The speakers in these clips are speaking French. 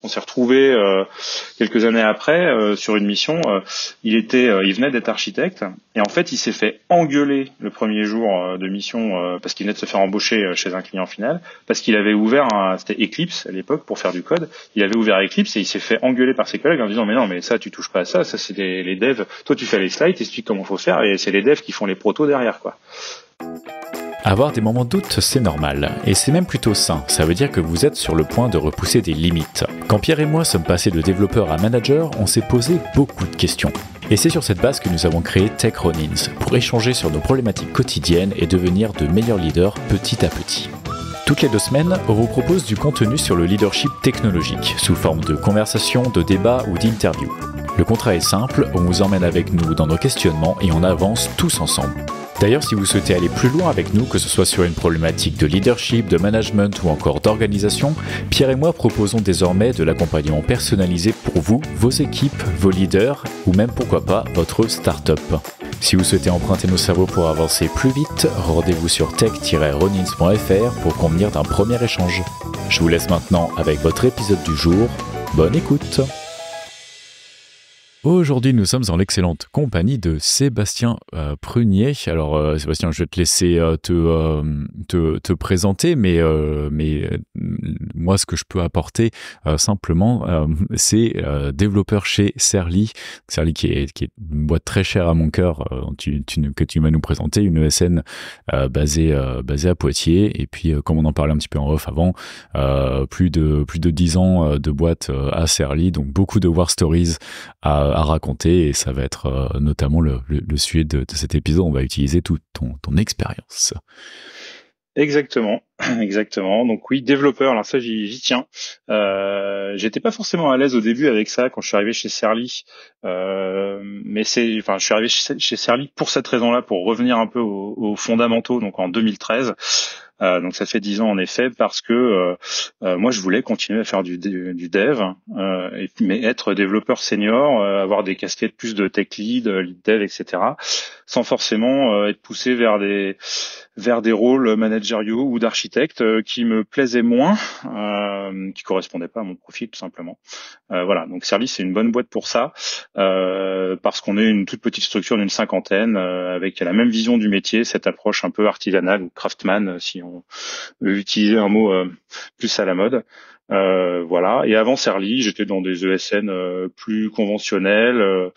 On s'est retrouvé quelques années après sur une mission. Il venait d'être architecte et en fait il s'est fait engueuler le premier jour de mission parce qu'il venait de se faire embaucher chez un client final parce qu'il avait ouvert c'était Eclipse à l'époque pour faire du code. Il avait ouvert Eclipse et il s'est fait engueuler par ses collègues en disant mais non mais ça tu touches pas à ça c'est les devs. Toi tu fais les slides, t'expliques comment faut faire et c'est les devs qui font les protos derrière quoi. Avoir des moments de doute, c'est normal, et c'est même plutôt sain, ça veut dire que vous êtes sur le point de repousser des limites. Quand Pierre et moi sommes passés de développeur à manager, on s'est posé beaucoup de questions. Et c'est sur cette base que nous avons créé Tech Ronins, pour échanger sur nos problématiques quotidiennes et devenir de meilleurs leaders petit à petit. Toutes les 2 semaines, on vous propose du contenu sur le leadership technologique, sous forme de conversations, de débats ou d'interviews. Le contrat est simple, on vous emmène avec nous dans nos questionnements et on avance tous ensemble. D'ailleurs, si vous souhaitez aller plus loin avec nous, que ce soit sur une problématique de leadership, de management ou encore d'organisation, Pierre et moi proposons désormais de l'accompagnement personnalisé pour vous, vos équipes, vos leaders ou même pourquoi pas votre start-up. Si vous souhaitez emprunter nos cerveaux pour avancer plus vite, rendez-vous sur tech-ronins.fr pour convenir d'un premier échange. Je vous laisse maintenant avec votre épisode du jour. Bonne écoute! Aujourd'hui, nous sommes en l'excellente compagnie de Sébastien Prunier. Alors, Sébastien, je vais te laisser te présenter, mais moi, ce que je peux apporter simplement, c'est développeur chez Serly. Serly qui est une boîte très chère à mon cœur, que tu vas nous présenter, une ESN basée à Poitiers. Et puis, comme on en parlait un petit peu en off avant, plus de 10 ans de boîte à Serly, donc beaucoup de war stories à raconter, et ça va être notamment le sujet de cet épisode. On va utiliser toute ton expérience. Exactement. Donc oui, développeur. Alors ça, j'y tiens. J'étais pas forcément à l'aise au début avec ça quand je suis arrivé chez Serly, mais je suis arrivé chez Serly pour cette raison-là, pour revenir un peu aux fondamentaux. Donc en 2013. Donc ça fait 10 ans en effet, parce que moi je voulais continuer à faire du dev, mais être développeur senior, avoir des casquettes plus de tech lead, lead dev, etc., sans forcément être poussé vers des rôles managériaux ou d'architecte qui me plaisaient moins, qui correspondaient pas à mon profil tout simplement. Voilà, donc Serly c'est une bonne boîte pour ça, parce qu'on est une toute petite structure d'une 50aine, avec la même vision du métier, cette approche un peu artisanale ou craftsman si on veut utiliser un mot plus à la mode. Voilà. Et avant Serly, j'étais dans des ESN plus conventionnels,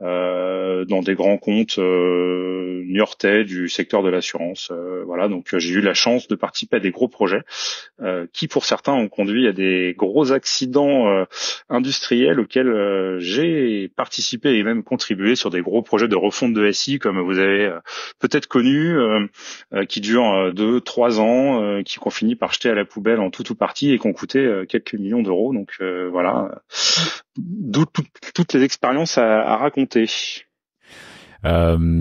dans des grands comptes niortais du secteur de l'assurance. Voilà. Donc j'ai eu la chance de participer à des gros projets qui, pour certains, ont conduit à des gros accidents industriels auxquels j'ai participé et même contribué sur des gros projets de refonte de SI, comme vous avez peut-être connu, qui durent 2-3 ans, qui ont fini par jeter à la poubelle en tout ou partie et qui ont coûté quelques millions d'euros. Donc voilà, d'où toutes les expériences à raconter.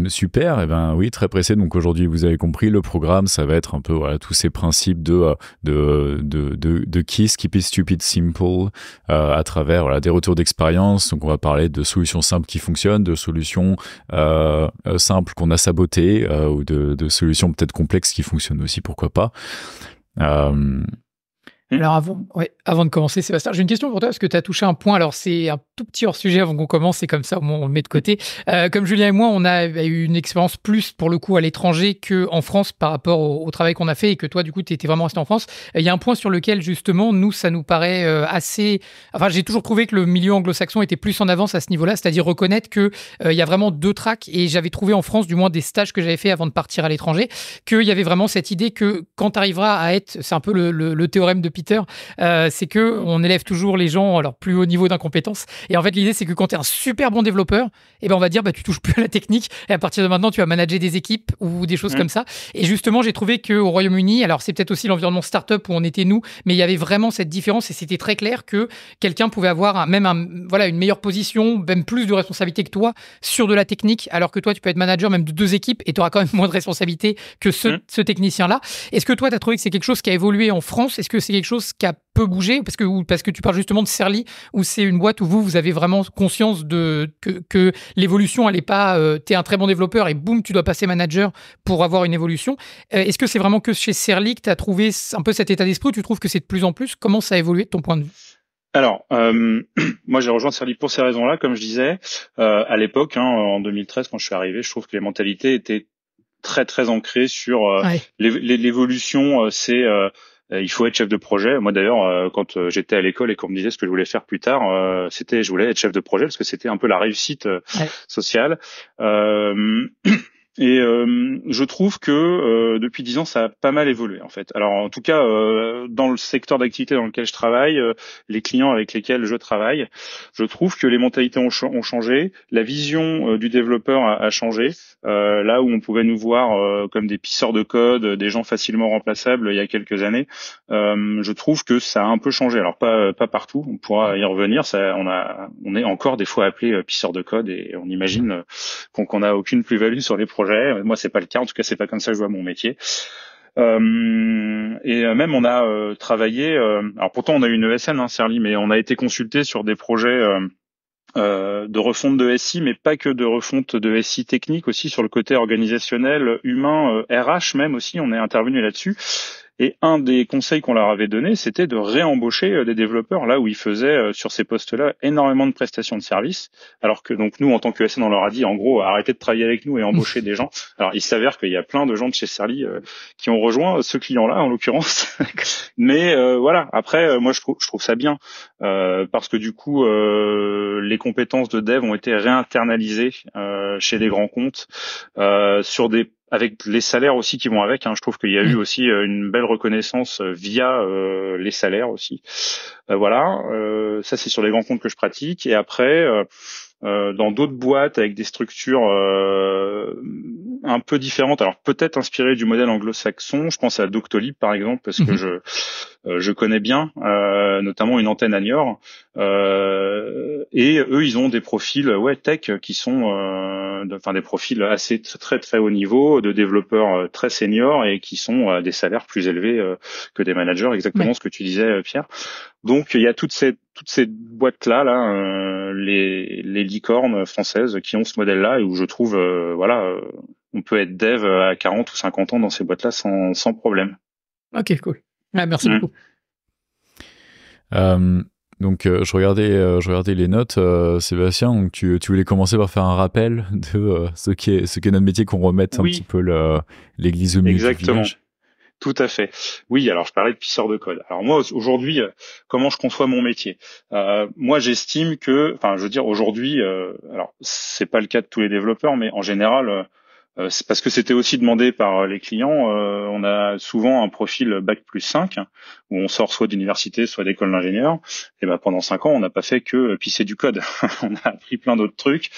Super, et ben oui, très pressé. Donc aujourd'hui, vous avez compris, le programme, ça va être un peu tous ces principes de KISS, Keep It Stupid Simple, à travers des retours d'expérience. Donc on va parler de solutions simples qui fonctionnent, de solutions simples qu'on a sabotées, ou de solutions peut-être complexes qui fonctionnent aussi, pourquoi pas. Alors avant de commencer, Sébastien, j'ai une question pour toi parce que tu as touché un point. Alors c'est un tout petit hors-sujet avant qu'on commence, c'est comme ça, au moins on le met de côté. Comme Julien et moi, on a eu une expérience plus pour le coup à l'étranger qu'en France par rapport au travail qu'on a fait, et que toi du coup tu étais vraiment resté en France. Il y a un point sur lequel justement nous ça nous paraît assez... Enfin j'ai toujours trouvé que le milieu anglo-saxon était plus en avance à ce niveau-là, c'est-à-dire reconnaître que il y a vraiment 2 tracks, et j'avais trouvé en France, du moins des stages que j'avais fait avant de partir à l'étranger, qu'il y avait vraiment cette idée que quand tu arriveras à être, c'est un peu le théorème de Peter, c'est que on élève toujours les gens à leur plus haut niveau d'incompétence, et en fait l'idée c'est que quand tu es un super bon développeur, et ben on va dire tu touches plus à la technique, et à partir de maintenant tu vas manager des équipes ou des choses comme ça. Et justement j'ai trouvé qu'au Royaume-Uni, alors c'est peut-être aussi l'environnement startup où on était nous, mais il y avait vraiment cette différence, et c'était très clair que quelqu'un pouvait avoir une meilleure position, même plus de responsabilité que toi sur de la technique, alors que toi tu peux être manager même de 2 équipes et tu auras quand même moins de responsabilité que ce technicien-là. Est-ce que toi tu as trouvé que c'est quelque chose qui a évolué en France? Est-ce que c'est quelque chose qui a peu bougé, parce que tu parles justement de Serly, où c'est une boîte où vous avez vraiment conscience que l'évolution elle est pas t'es un très bon développeur et boum tu dois passer manager pour avoir une évolution. Est-ce que c'est vraiment que chez Serly que tu as trouvé un peu cet état d'esprit, ou tu trouves que c'est de plus en plus? Comment ça a évolué de ton point de vue? Alors, moi j'ai rejoint Serly pour ces raisons-là, comme je disais. À l'époque, en 2013, quand je suis arrivé, je trouve que les mentalités étaient très très ancrées sur Ouais. l'évolution. Il faut être chef de projet. Moi d'ailleurs, quand j'étais à l'école et qu'on me disait ce que je voulais faire plus tard, je voulais être chef de projet parce que c'était un peu la réussite Ouais. sociale. Euh, je trouve que depuis 10 ans, ça a pas mal évolué en fait. Alors en tout cas, dans le secteur d'activité dans lequel je travaille, les clients avec lesquels je travaille, je trouve que les mentalités ont changé, la vision du développeur a changé. Là où on pouvait nous voir comme des pisseurs de code, des gens facilement remplaçables il y a quelques années, je trouve que ça a un peu changé. Alors pas partout, on pourra y revenir. On est encore des fois appelé pisseurs de code et on imagine qu'on n'a aucune plus-value sur les projets. Moi, c'est pas le cas. En tout cas, c'est pas comme ça que je vois mon métier. Même on a travaillé. Alors pourtant, on a une ESN, Serly, mais on a été consulté sur des projets de refonte de SI, mais pas que de refonte de SI technique, aussi sur le côté organisationnel, humain, RH même aussi. On est intervenu là-dessus. Et un des conseils qu'on leur avait donné, c'était de réembaucher des développeurs là où ils faisaient sur ces postes-là énormément de prestations de services, alors que donc nous en tant que SN, on leur a dit en gros arrêtez de travailler avec nous et embaucher des gens. Alors il s'avère qu'il y a plein de gens de chez Serly qui ont rejoint ce client-là en l'occurrence, mais voilà. Après moi je trouve ça bien parce que du coup les compétences de dev ont été réinternalisées chez des grands comptes sur des avec les salaires aussi qui vont avec. Je trouve qu'il y a eu aussi une belle reconnaissance via les salaires aussi. Voilà, ça c'est sur les grands comptes que je pratique. Et après, dans d'autres boîtes avec des structures un peu différentes, alors peut-être inspirées du modèle anglo-saxon. Je pense à Doctolib par exemple parce que je connais bien, notamment une antenne à Niort. Et eux, ils ont des profils tech qui sont, des profils assez très très haut niveau, de développeurs très seniors et qui sont à des salaires plus élevés que des managers. Exactement ce que tu disais, Pierre. Donc il y a toutes ces boîtes là, les licornes françaises qui ont ce modèle-là et où je trouve, on peut être dev à 40 ou 50 ans dans ces boîtes-là sans problème. Ok, cool. Merci beaucoup. Donc je regardais les notes, Sébastien. Donc tu voulais commencer par faire un rappel de ce qu'est notre métier, qu'on remette un petit peu l'église au milieu du village. Tout à fait. Oui, alors je parlais de pisseur de code. Alors moi aujourd'hui, comment je conçois mon métier moi, j'estime que, aujourd'hui, alors c'est pas le cas de tous les développeurs, mais en général, c'est parce que c'était aussi demandé par les clients. On a souvent un profil bac+5 où on sort soit d'université, soit d'école d'ingénieur. Et pendant 5 ans, on n'a pas fait que pisser du code. On a appris plein d'autres trucs.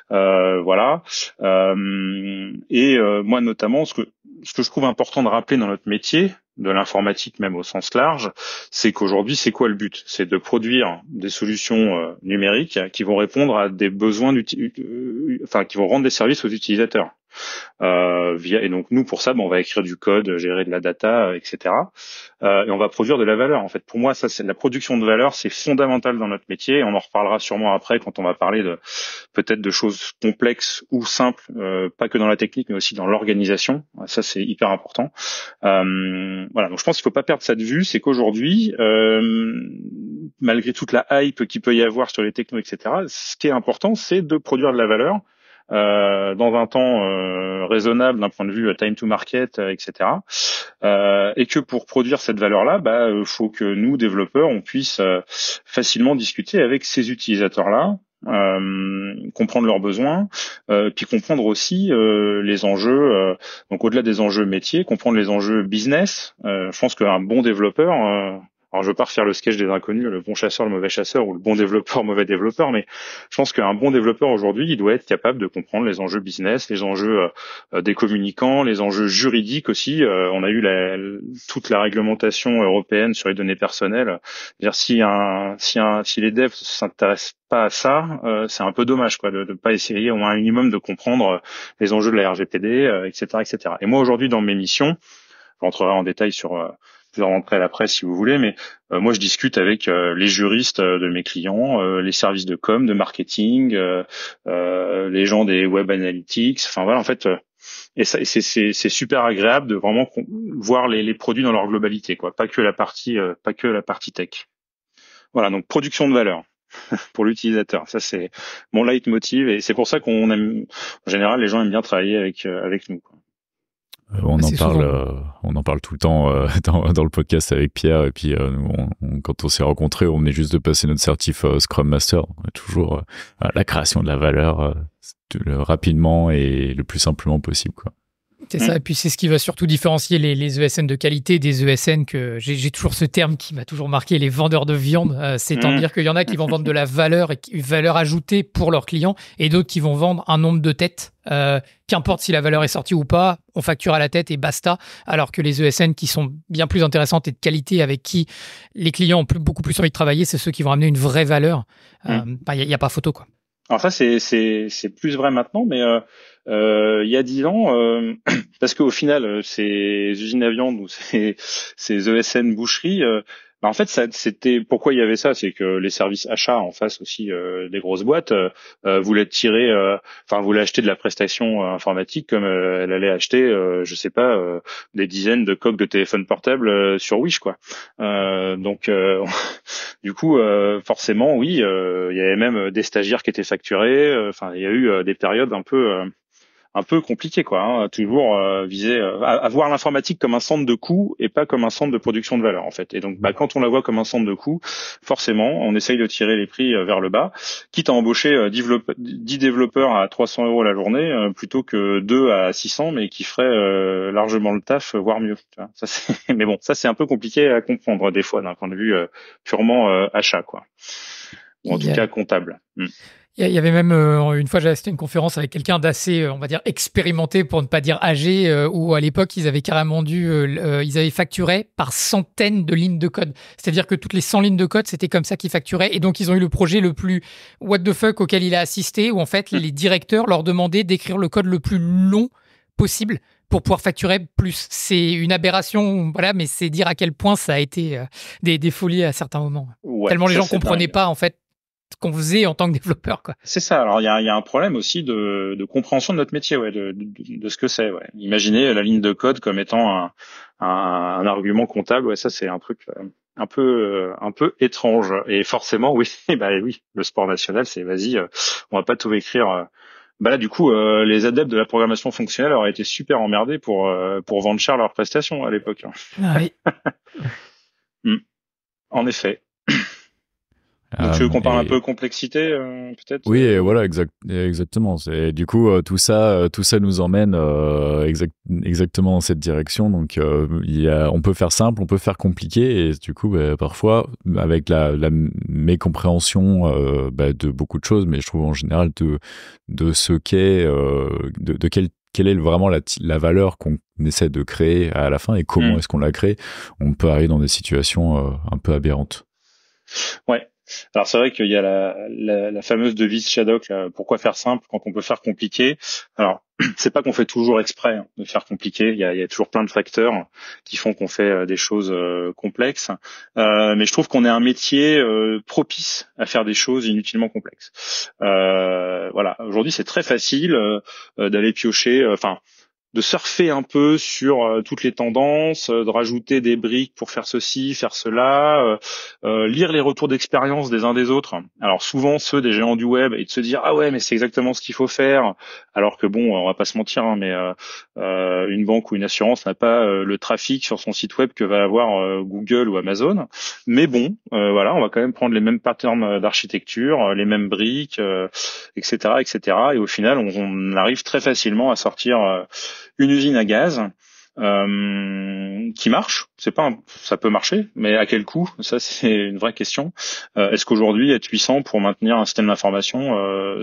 Voilà. Moi, notamment, ce que je trouve important de rappeler dans notre métier, de l'informatique même au sens large, c'est qu'aujourd'hui, c'est quoi le but? C'est de produire des solutions numériques qui vont répondre à des besoins qui vont rendre des services aux utilisateurs. Et donc nous pour ça on va écrire du code, gérer de la data, etc. Et on va produire de la valeur. En fait, pour moi, ça c'est la production de valeur, c'est fondamental dans notre métier. On en reparlera sûrement après quand on va parler peut-être de choses complexes ou simples, pas que dans la technique, mais aussi dans l'organisation. Ça c'est hyper important. Voilà, donc je pense qu'il faut pas perdre ça de vue. C'est qu'aujourd'hui, malgré toute la hype qu'il peut y avoir sur les technos, etc., ce qui est important, c'est de produire de la valeur. Dans un temps raisonnable d'un point de vue time to market, etc. Et que pour produire cette valeur-là, faut que nous, développeurs, on puisse facilement discuter avec ces utilisateurs-là, comprendre leurs besoins, puis comprendre aussi les enjeux, donc au-delà des enjeux métiers, comprendre les enjeux business. Je pense qu'un bon développeur... alors, je veux pas refaire le sketch des inconnus, le bon chasseur, le mauvais chasseur, ou le bon développeur, mauvais développeur, mais je pense qu'un bon développeur aujourd'hui, il doit être capable de comprendre les enjeux business, les enjeux des communicants, les enjeux juridiques aussi. On a eu toute la réglementation européenne sur les données personnelles. C'est-à-dire si les devs s'intéressent pas à ça, c'est un peu dommage, quoi, de pas essayer au moins un minimum de comprendre les enjeux de la RGPD, etc., etc. Et moi aujourd'hui, dans mes missions, je rentrerai en détail sur je vais rentrer à la presse si vous voulez, mais moi je discute avec les juristes de mes clients, les services de com, de marketing, les gens des web analytics. Enfin voilà, en fait, et c'est super agréable de vraiment voir les produits dans leur globalité, quoi, pas que la partie tech. Voilà, donc production de valeur pour l'utilisateur. Ça, c'est mon leitmotiv et c'est pour ça qu'on aime, en général, les gens aiment bien travailler avec nous, quoi. On en parle tout le temps dans le podcast avec Pierre. Et puis, quand on s'est rencontrés, on venait juste de passer notre certif Scrum Master. On a toujours la création de la valeur rapidement et le plus simplement possible, quoi. C'est ça, et puis c'est ce qui va surtout différencier les ESN de qualité des ESN que j'ai toujours ce terme qui m'a toujours marqué, les vendeurs de viande, c'est-à-dire qu'il y en a qui vont vendre de la valeur et une valeur ajoutée pour leurs clients et d'autres qui vont vendre un nombre de têtes. Qu'importe si la valeur est sortie ou pas, on facture à la tête et basta. Alors que les ESN qui sont bien plus intéressantes et de qualité avec qui les clients ont beaucoup plus envie de travailler, c'est ceux qui vont amener une vraie valeur. Il y a pas photo, quoi. Alors ça, c'est plus vrai maintenant, mais il y a 10 ans, parce qu'au final, ces usines à viande ou ces ESN boucheries, en fait, c'était pourquoi il y avait ça, c'est que les services achats en face aussi des grosses boîtes voulaient voulaient acheter de la prestation informatique comme elle allait acheter, je sais pas, des dizaines de coques de téléphone portable sur Wish, quoi. Donc du coup, forcément, oui, il y avait même des stagiaires qui étaient facturés. Il y a eu des périodes un peu compliquées, quoi. Hein, toujours viser à voir l'informatique comme un centre de coût et pas comme un centre de production de valeur, en fait. Et donc, quand on la voit comme un centre de coût, forcément, on essaye de tirer les prix vers le bas, quitte à embaucher 10 développeurs à 300 € la journée plutôt que 2 à 600, mais qui feraient largement le taf, voire mieux. Tu vois. Mais bon, ça c'est un peu compliqué à comprendre des fois d'un point de vue purement achat, quoi. Ou en tout cas comptable. Il y avait même, une fois, j'ai assisté à une conférence avec quelqu'un d'assez, on va dire, expérimenté, pour ne pas dire âgé, où à l'époque, ils avaient carrément ils avaient facturé par centaines de lignes de code. C'est-à-dire que toutes les 100 lignes de code, c'était comme ça qu'ils facturaient. Et donc, ils ont eu le projet le plus what the fuck auquel il a assisté, où en fait, les directeurs leur demandaient d'écrire le code le plus long possible pour pouvoir facturer plus. C'est une aberration, voilà, mais c'est dire à quel point ça a été des folies à certains moments. Ouais, tellement les gens comprenaient pas, en fait, qu'on faisait en tant que développeur, quoi. C'est ça. Alors il y a un problème aussi de compréhension de notre métier, ouais, de ce que c'est. Ouais. Imaginez la ligne de code comme étant un argument comptable. Ouais, ça c'est un truc un peu étrange. Et forcément, oui, oui, le sport national, c'est vas-y, on va pas tout écrire. Là, du coup, les adeptes de la programmation fonctionnelle auraient été super emmerdés pour vendre cher leurs prestations à l'époque. Ah oui. En effet. Donc tu veux qu'on parle un peu complexité, peut-être? Oui, et voilà, exactement. C'est du coup tout ça nous emmène exactement dans cette direction. Donc on peut faire simple, on peut faire compliqué, et du coup parfois avec la mécompréhension de beaucoup de choses, mais je trouve en général de ce qu'est quelle est vraiment la valeur qu'on essaie de créer à la fin et comment est-ce qu'on la crée, on peut arriver dans des situations un peu aberrantes. Ouais. Alors c'est vrai qu'il y a la fameuse devise Shadok, là, pourquoi faire simple quand on peut faire compliqué. Alors c'est pas qu'on fait toujours exprès de faire compliqué, il y a toujours plein de facteurs qui font qu'on fait des choses complexes, mais je trouve qu'on est un métier propice à faire des choses inutilement complexes. Voilà, aujourd'hui c'est très facile d'aller piocher, de surfer un peu sur toutes les tendances, de rajouter des briques pour faire ceci, faire cela, lire les retours d'expérience des uns des autres. Alors souvent ceux des géants du web, et de se dire ah ouais mais c'est exactement ce qu'il faut faire. Alors que bon, on va pas se mentir, mais une banque ou une assurance n'a pas le trafic sur son site web que va avoir Google ou Amazon. Mais bon, voilà, on va quand même prendre les mêmes patterns d'architecture, les mêmes briques, etc., etc. Et au final, on arrive très facilement à sortir une usine à gaz qui marche. Ça peut marcher, mais à quel coût? Ça, c'est une vraie question. Est-ce qu'aujourd'hui, être puissant pour maintenir un système d'information,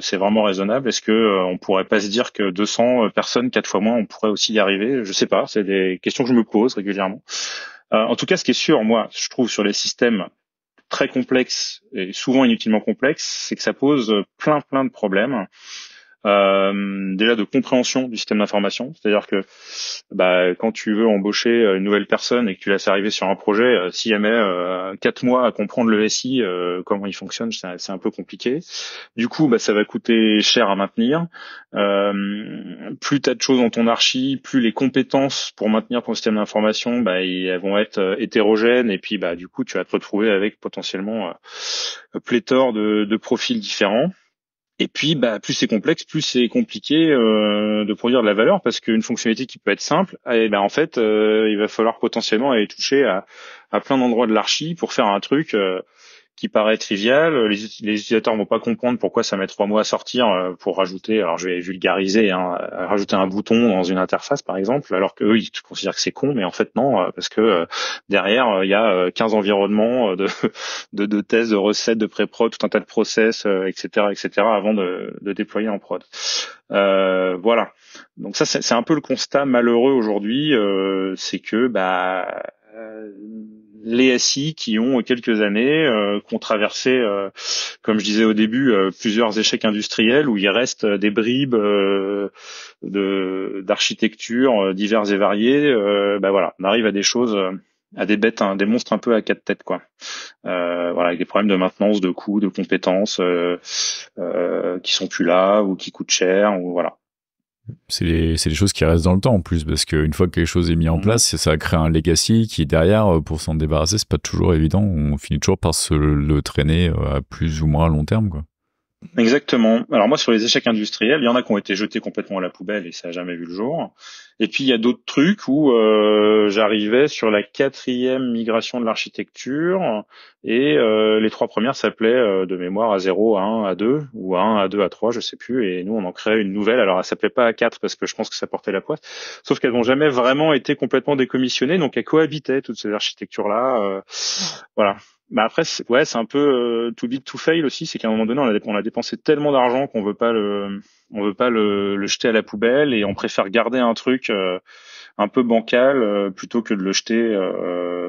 c'est vraiment raisonnable? Est-ce que on pourrait pas se dire que 200 personnes, 4 fois moins, on pourrait aussi y arriver? Je sais pas. C'est des questions que je me pose régulièrement. En tout cas, ce qui est sûr, moi, je trouve sur les systèmes très complexes et souvent inutilement complexes, c'est que ça pose plein de problèmes. déjà de compréhension du système d'information, c'est-à-dire que quand tu veux embaucher une nouvelle personne et que tu la fais arriver sur un projet, si elle met 4 mois à comprendre le SI, comment il fonctionne, c'est un peu compliqué. Du coup, ça va coûter cher à maintenir. Plus t'as de choses dans ton archi, plus les compétences pour maintenir ton système d'information, elles vont être hétérogènes, et puis du coup, tu vas te retrouver avec potentiellement pléthore de profils différents. Et puis, plus c'est complexe, plus c'est compliqué de produire de la valeur, parce qu'une fonctionnalité qui peut être simple, en fait, il va falloir potentiellement aller toucher à plein d'endroits de l'archi pour faire un truc qui paraît trivial. Les utilisateurs vont pas comprendre pourquoi ça met 3 mois à sortir pour rajouter, alors je vais vulgariser, rajouter un bouton dans une interface par exemple, alors qu'eux ils considèrent que c'est con, mais en fait non, parce que derrière il y a 15 environnements de tests, de recettes, de pré-prod, tout un tas de process, etc., avant de déployer en prod. Voilà. Donc ça c'est un peu le constat malheureux aujourd'hui, c'est que les SI qui ont quelques années, qui ont traversé, comme je disais au début, plusieurs échecs industriels où il reste des bribes d'architecture diverses et variées. Voilà, on arrive à des choses, à des bêtes, des monstres un peu à 4 têtes, quoi. Avec des problèmes de maintenance, de coûts, de compétences qui sont plus là ou qui coûtent cher, ou voilà. C'est les choses qui restent dans le temps en plus, parce qu'une fois que quelque chose est mis en place, ça crée un legacy qui derrière, pour s'en débarrasser, c'est pas toujours évident. On finit toujours par se le traîner à plus ou moins long terme, quoi. Exactement. Alors moi, sur les échecs industriels, il y en a qui ont été jetés complètement à la poubelle et ça a jamais vu le jour. Et puis il y a d'autres trucs où j'arrivais sur la 4e migration de l'architecture et les 3 premières s'appelaient de mémoire A0, A1, A2 ou A1, A2, A3, je sais plus. Et nous, on en créait une nouvelle. Alors elle s'appelait pas A4 parce que je pense que ça portait la poisse. Sauf qu'elles n'ont jamais vraiment été complètement décommissionnées, donc elles cohabitaient toutes ces architectures-là. Voilà. Après, c'est un peu too big to fail aussi, c'est qu'à un moment donné, on a dépensé tellement d'argent qu'on veut pas le jeter à la poubelle, et on préfère garder un truc un peu bancal plutôt que de le jeter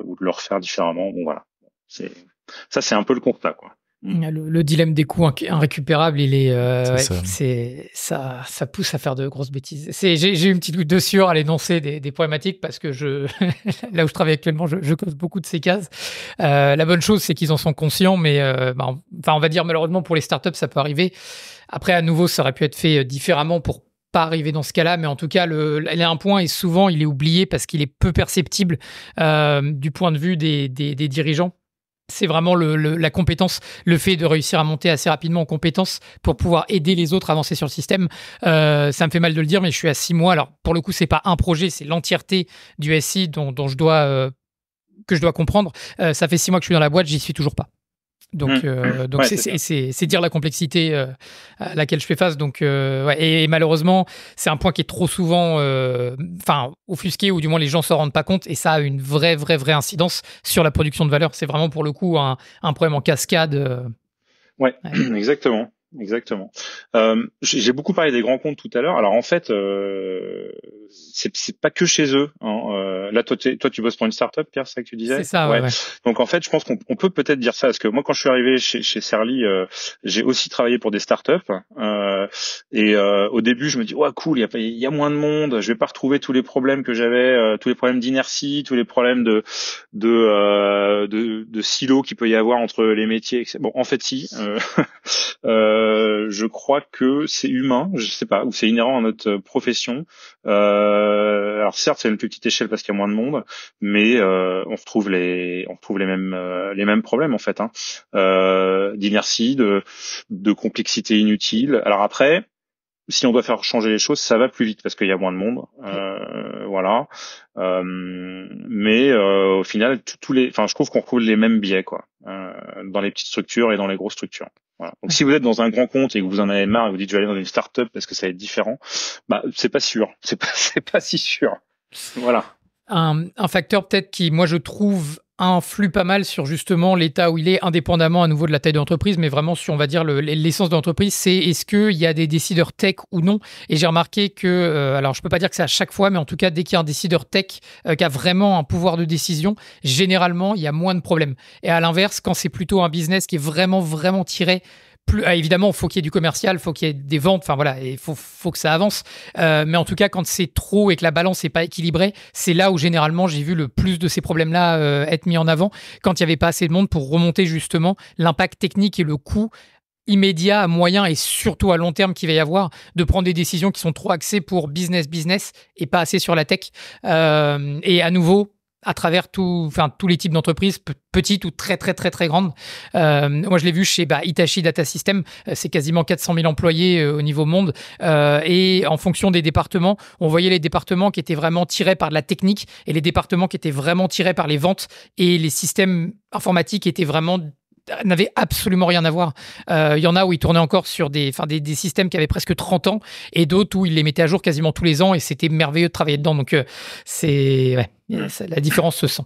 ou de le refaire différemment. Bon voilà, c'est un peu le constat, quoi. Le dilemme des coûts irrécupérables, il est, ça pousse à faire de grosses bêtises. J'ai une petite goutte de sueur à l'énoncer des problématiques, parce que là où je travaille actuellement, je cause beaucoup de ces cases. La bonne chose, c'est qu'ils en sont conscients, mais on va dire malheureusement pour les startups, ça peut arriver. Après, à nouveau, ça aurait pu être fait différemment pour pas arriver dans ce cas-là, mais en tout cas, il y a un point, et souvent il est oublié parce qu'il est peu perceptible du point de vue des dirigeants. C'est vraiment la compétence, le fait de réussir à monter assez rapidement en compétence pour pouvoir aider les autres à avancer sur le système. Ça me fait mal de le dire, mais je suis à 6 mois. Alors, pour le coup, c'est pas un projet, c'est l'entièreté du SI que je dois comprendre. Ça fait 6 mois que je suis dans la boîte, j'y suis toujours pas. Donc c'est dire la complexité à laquelle je fais face. Donc, et malheureusement, c'est un point qui est trop souvent offusqué, ou du moins les gens ne s'en rendent pas compte, et ça a une vraie incidence sur la production de valeur. C'est vraiment pour le coup un problème en cascade. Exactement. J'ai beaucoup parlé des grands comptes tout à l'heure. Alors en fait, c'est pas que chez eux, hein. Là, toi, tu bosses pour une startup, Pierre, c'est ça que tu disais? C'est ça, ouais. Donc en fait, je pense qu'on peut peut-être dire ça, parce que moi, quand je suis arrivé chez Serly, j'ai aussi travaillé pour des startups. Et au début, je me dis, ouais, cool, il y a moins de monde, je vais pas retrouver tous les problèmes que j'avais, tous les problèmes d'inertie, tous les problèmes de silos qu'il peut y avoir entre les métiers, etc. Bon, en fait, si. Je crois que c'est humain, je sais pas, ou c'est inhérent à notre profession. Alors certes, c'est une plus petite échelle parce qu'il y a moins de monde, mais on retrouve les mêmes problèmes en fait, hein. D'inertie, de complexité inutile. Alors après, si on doit faire changer les choses, ça va plus vite parce qu'il y a moins de monde, voilà. Mais au final, je trouve qu'on retrouve les mêmes biais, quoi, dans les petites structures et dans les grosses structures. Voilà. Donc si vous êtes dans un grand compte et que vous en avez marre et vous dites je vais aller dans une start-up parce que ça va être différent, c'est pas sûr, c'est pas si sûr. Voilà. Un facteur peut-être qui, moi je trouve, influe pas mal sur justement l'état où il est, indépendamment à nouveau de la taille de l'entreprise, mais vraiment sur, on va dire, l'essence de l'entreprise, c'est est-ce qu'il y a des décideurs tech ou non. Et j'ai remarqué que, alors je peux pas dire que c'est à chaque fois, mais en tout cas, dès qu'il y a un décideur tech qui a vraiment un pouvoir de décision, généralement, il y a moins de problèmes. Et à l'inverse, quand c'est plutôt un business qui est vraiment tiré évidemment, faut qu'il y ait du commercial, faut qu'il y ait des ventes, enfin voilà, et faut que ça avance. Mais en tout cas, quand c'est trop et que la balance n'est pas équilibrée, c'est là où généralement j'ai vu le plus de ces problèmes-là être mis en avant, quand il n'y avait pas assez de monde pour remonter justement l'impact technique et le coût immédiat, à moyen et surtout à long terme qu'il va y avoir, de prendre des décisions qui sont trop axées pour business et pas assez sur la tech. Et à nouveau, à travers tous les types d'entreprises, petites ou très, très, très, très grandes. Moi, je l'ai vu chez Hitachi Data System, c'est quasiment 400 000 employés au niveau monde. Et en fonction des départements, on voyait les départements qui étaient vraiment tirés par de la technique et les départements qui étaient vraiment tirés par les ventes. Et les systèmes informatiques n'avaient absolument rien à voir. Il y en a où ils tournaient encore sur des systèmes qui avaient presque 30 ans et d'autres où ils les mettaient à jour quasiment tous les ans et c'était merveilleux de travailler dedans. Donc, la différence se sent.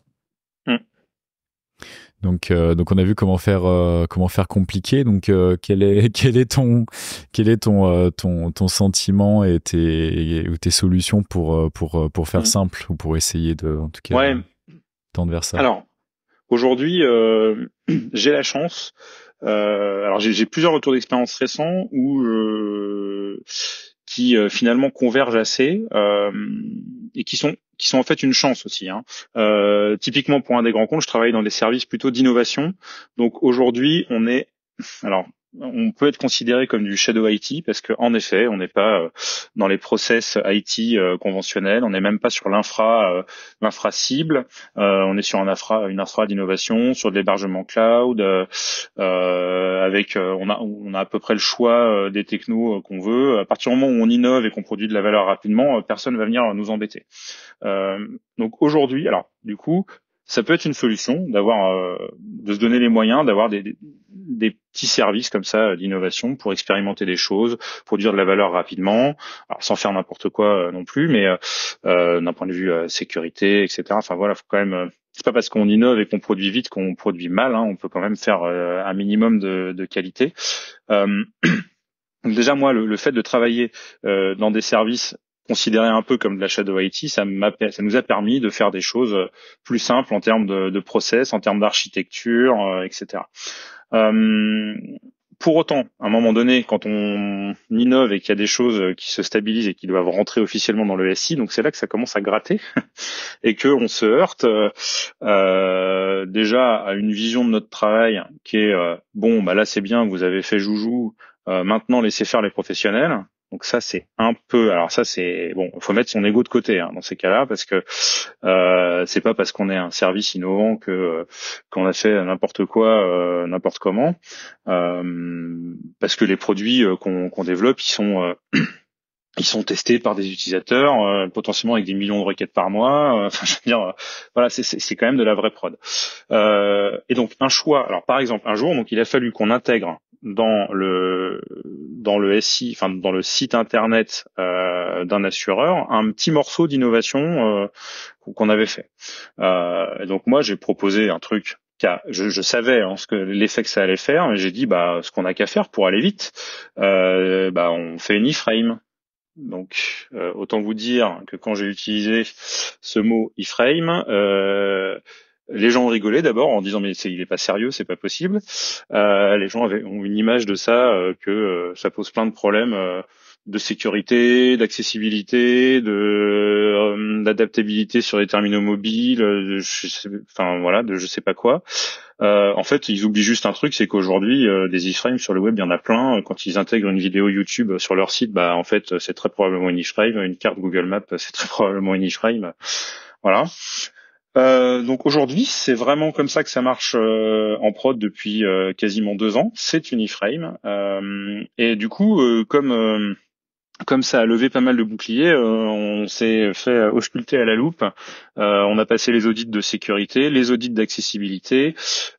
Donc on a vu comment faire compliqué. Donc quel est ton sentiment et tes solutions pour faire simple ou pour essayer de en tout cas tendre vers ça. Alors aujourd'hui j'ai la chance. Alors j'ai plusieurs retours d'expérience récents qui finalement convergent assez et qui sont en fait une chance aussi. Typiquement pour un des grands comptes, je travaille dans des services plutôt d'innovation. Donc aujourd'hui, on peut être considéré comme du shadow IT parce que en effet, on n'est pas dans les process IT conventionnels, on n'est même pas sur l'infra cible, on est sur une infra d'innovation, sur de l'hébergement cloud, avec on a à peu près le choix des technos qu'on veut. À partir du moment où on innove et qu'on produit de la valeur rapidement, personne va venir nous embêter. Donc aujourd'hui, alors du coup, ça peut être une solution de se donner les moyens d'avoir des petits services comme ça d'innovation pour expérimenter des choses, produire de la valeur rapidement, alors sans faire n'importe quoi non plus, mais d'un point de vue sécurité, etc. Enfin voilà, faut quand même. C'est pas parce qu'on innove et qu'on produit vite qu'on produit mal. On peut quand même faire un minimum de qualité. Donc déjà moi, le fait de travailler dans des services considéré un peu comme de la shadow IT, ça nous a permis de faire des choses plus simples en termes de process, en termes d'architecture, etc. Pour autant, à un moment donné, quand on innove et qu'il y a des choses qui se stabilisent et qui doivent rentrer officiellement dans le SI, donc c'est là que ça commence à gratter et que on se heurte déjà à une vision de notre travail qui est là c'est bien, vous avez fait joujou, maintenant laissez faire les professionnels. Donc ça c'est un peu, alors ça c'est bon, faut mettre son ego de côté dans ces cas-là parce que c'est pas parce qu'on est un service innovant qu'on a fait n'importe quoi, n'importe comment, parce que les produits qu'on développe ils sont testés par des utilisateurs potentiellement avec des millions de requêtes par mois. Je veux dire, voilà, c'est quand même de la vraie prod. Et donc un choix. Alors par exemple, un jour, donc il a fallu qu'on intègre dans le SI, enfin dans le site internet d'un assureur, un petit morceau d'innovation qu'on avait fait. Et donc moi, j'ai proposé un truc. Je savais l'effet que ça allait faire, mais j'ai dit ce qu'on a qu'à faire pour aller vite, on fait une iframe. Donc autant vous dire que quand j'ai utilisé ce mot iframe, les gens ont rigolé d'abord en disant mais il est pas sérieux, c'est pas possible. Les gens ont une image de ça que ça pose plein de problèmes de sécurité, d'accessibilité, d'adaptabilité sur les terminaux mobiles, de je sais pas quoi. En fait, ils oublient juste un truc, c'est qu'aujourd'hui, des iframes sur le web, il y en a plein. Quand ils intègrent une vidéo YouTube sur leur site, en fait, c'est très probablement une iframe. Une carte Google Maps, c'est très probablement une iframe. Voilà. Donc aujourd'hui, c'est vraiment comme ça que ça marche en prod depuis quasiment 2 ans. C'est une iframe. Et du coup, comme ça a levé pas mal de boucliers, on s'est fait ausculter à la loupe. On a passé les audits de sécurité, les audits d'accessibilité.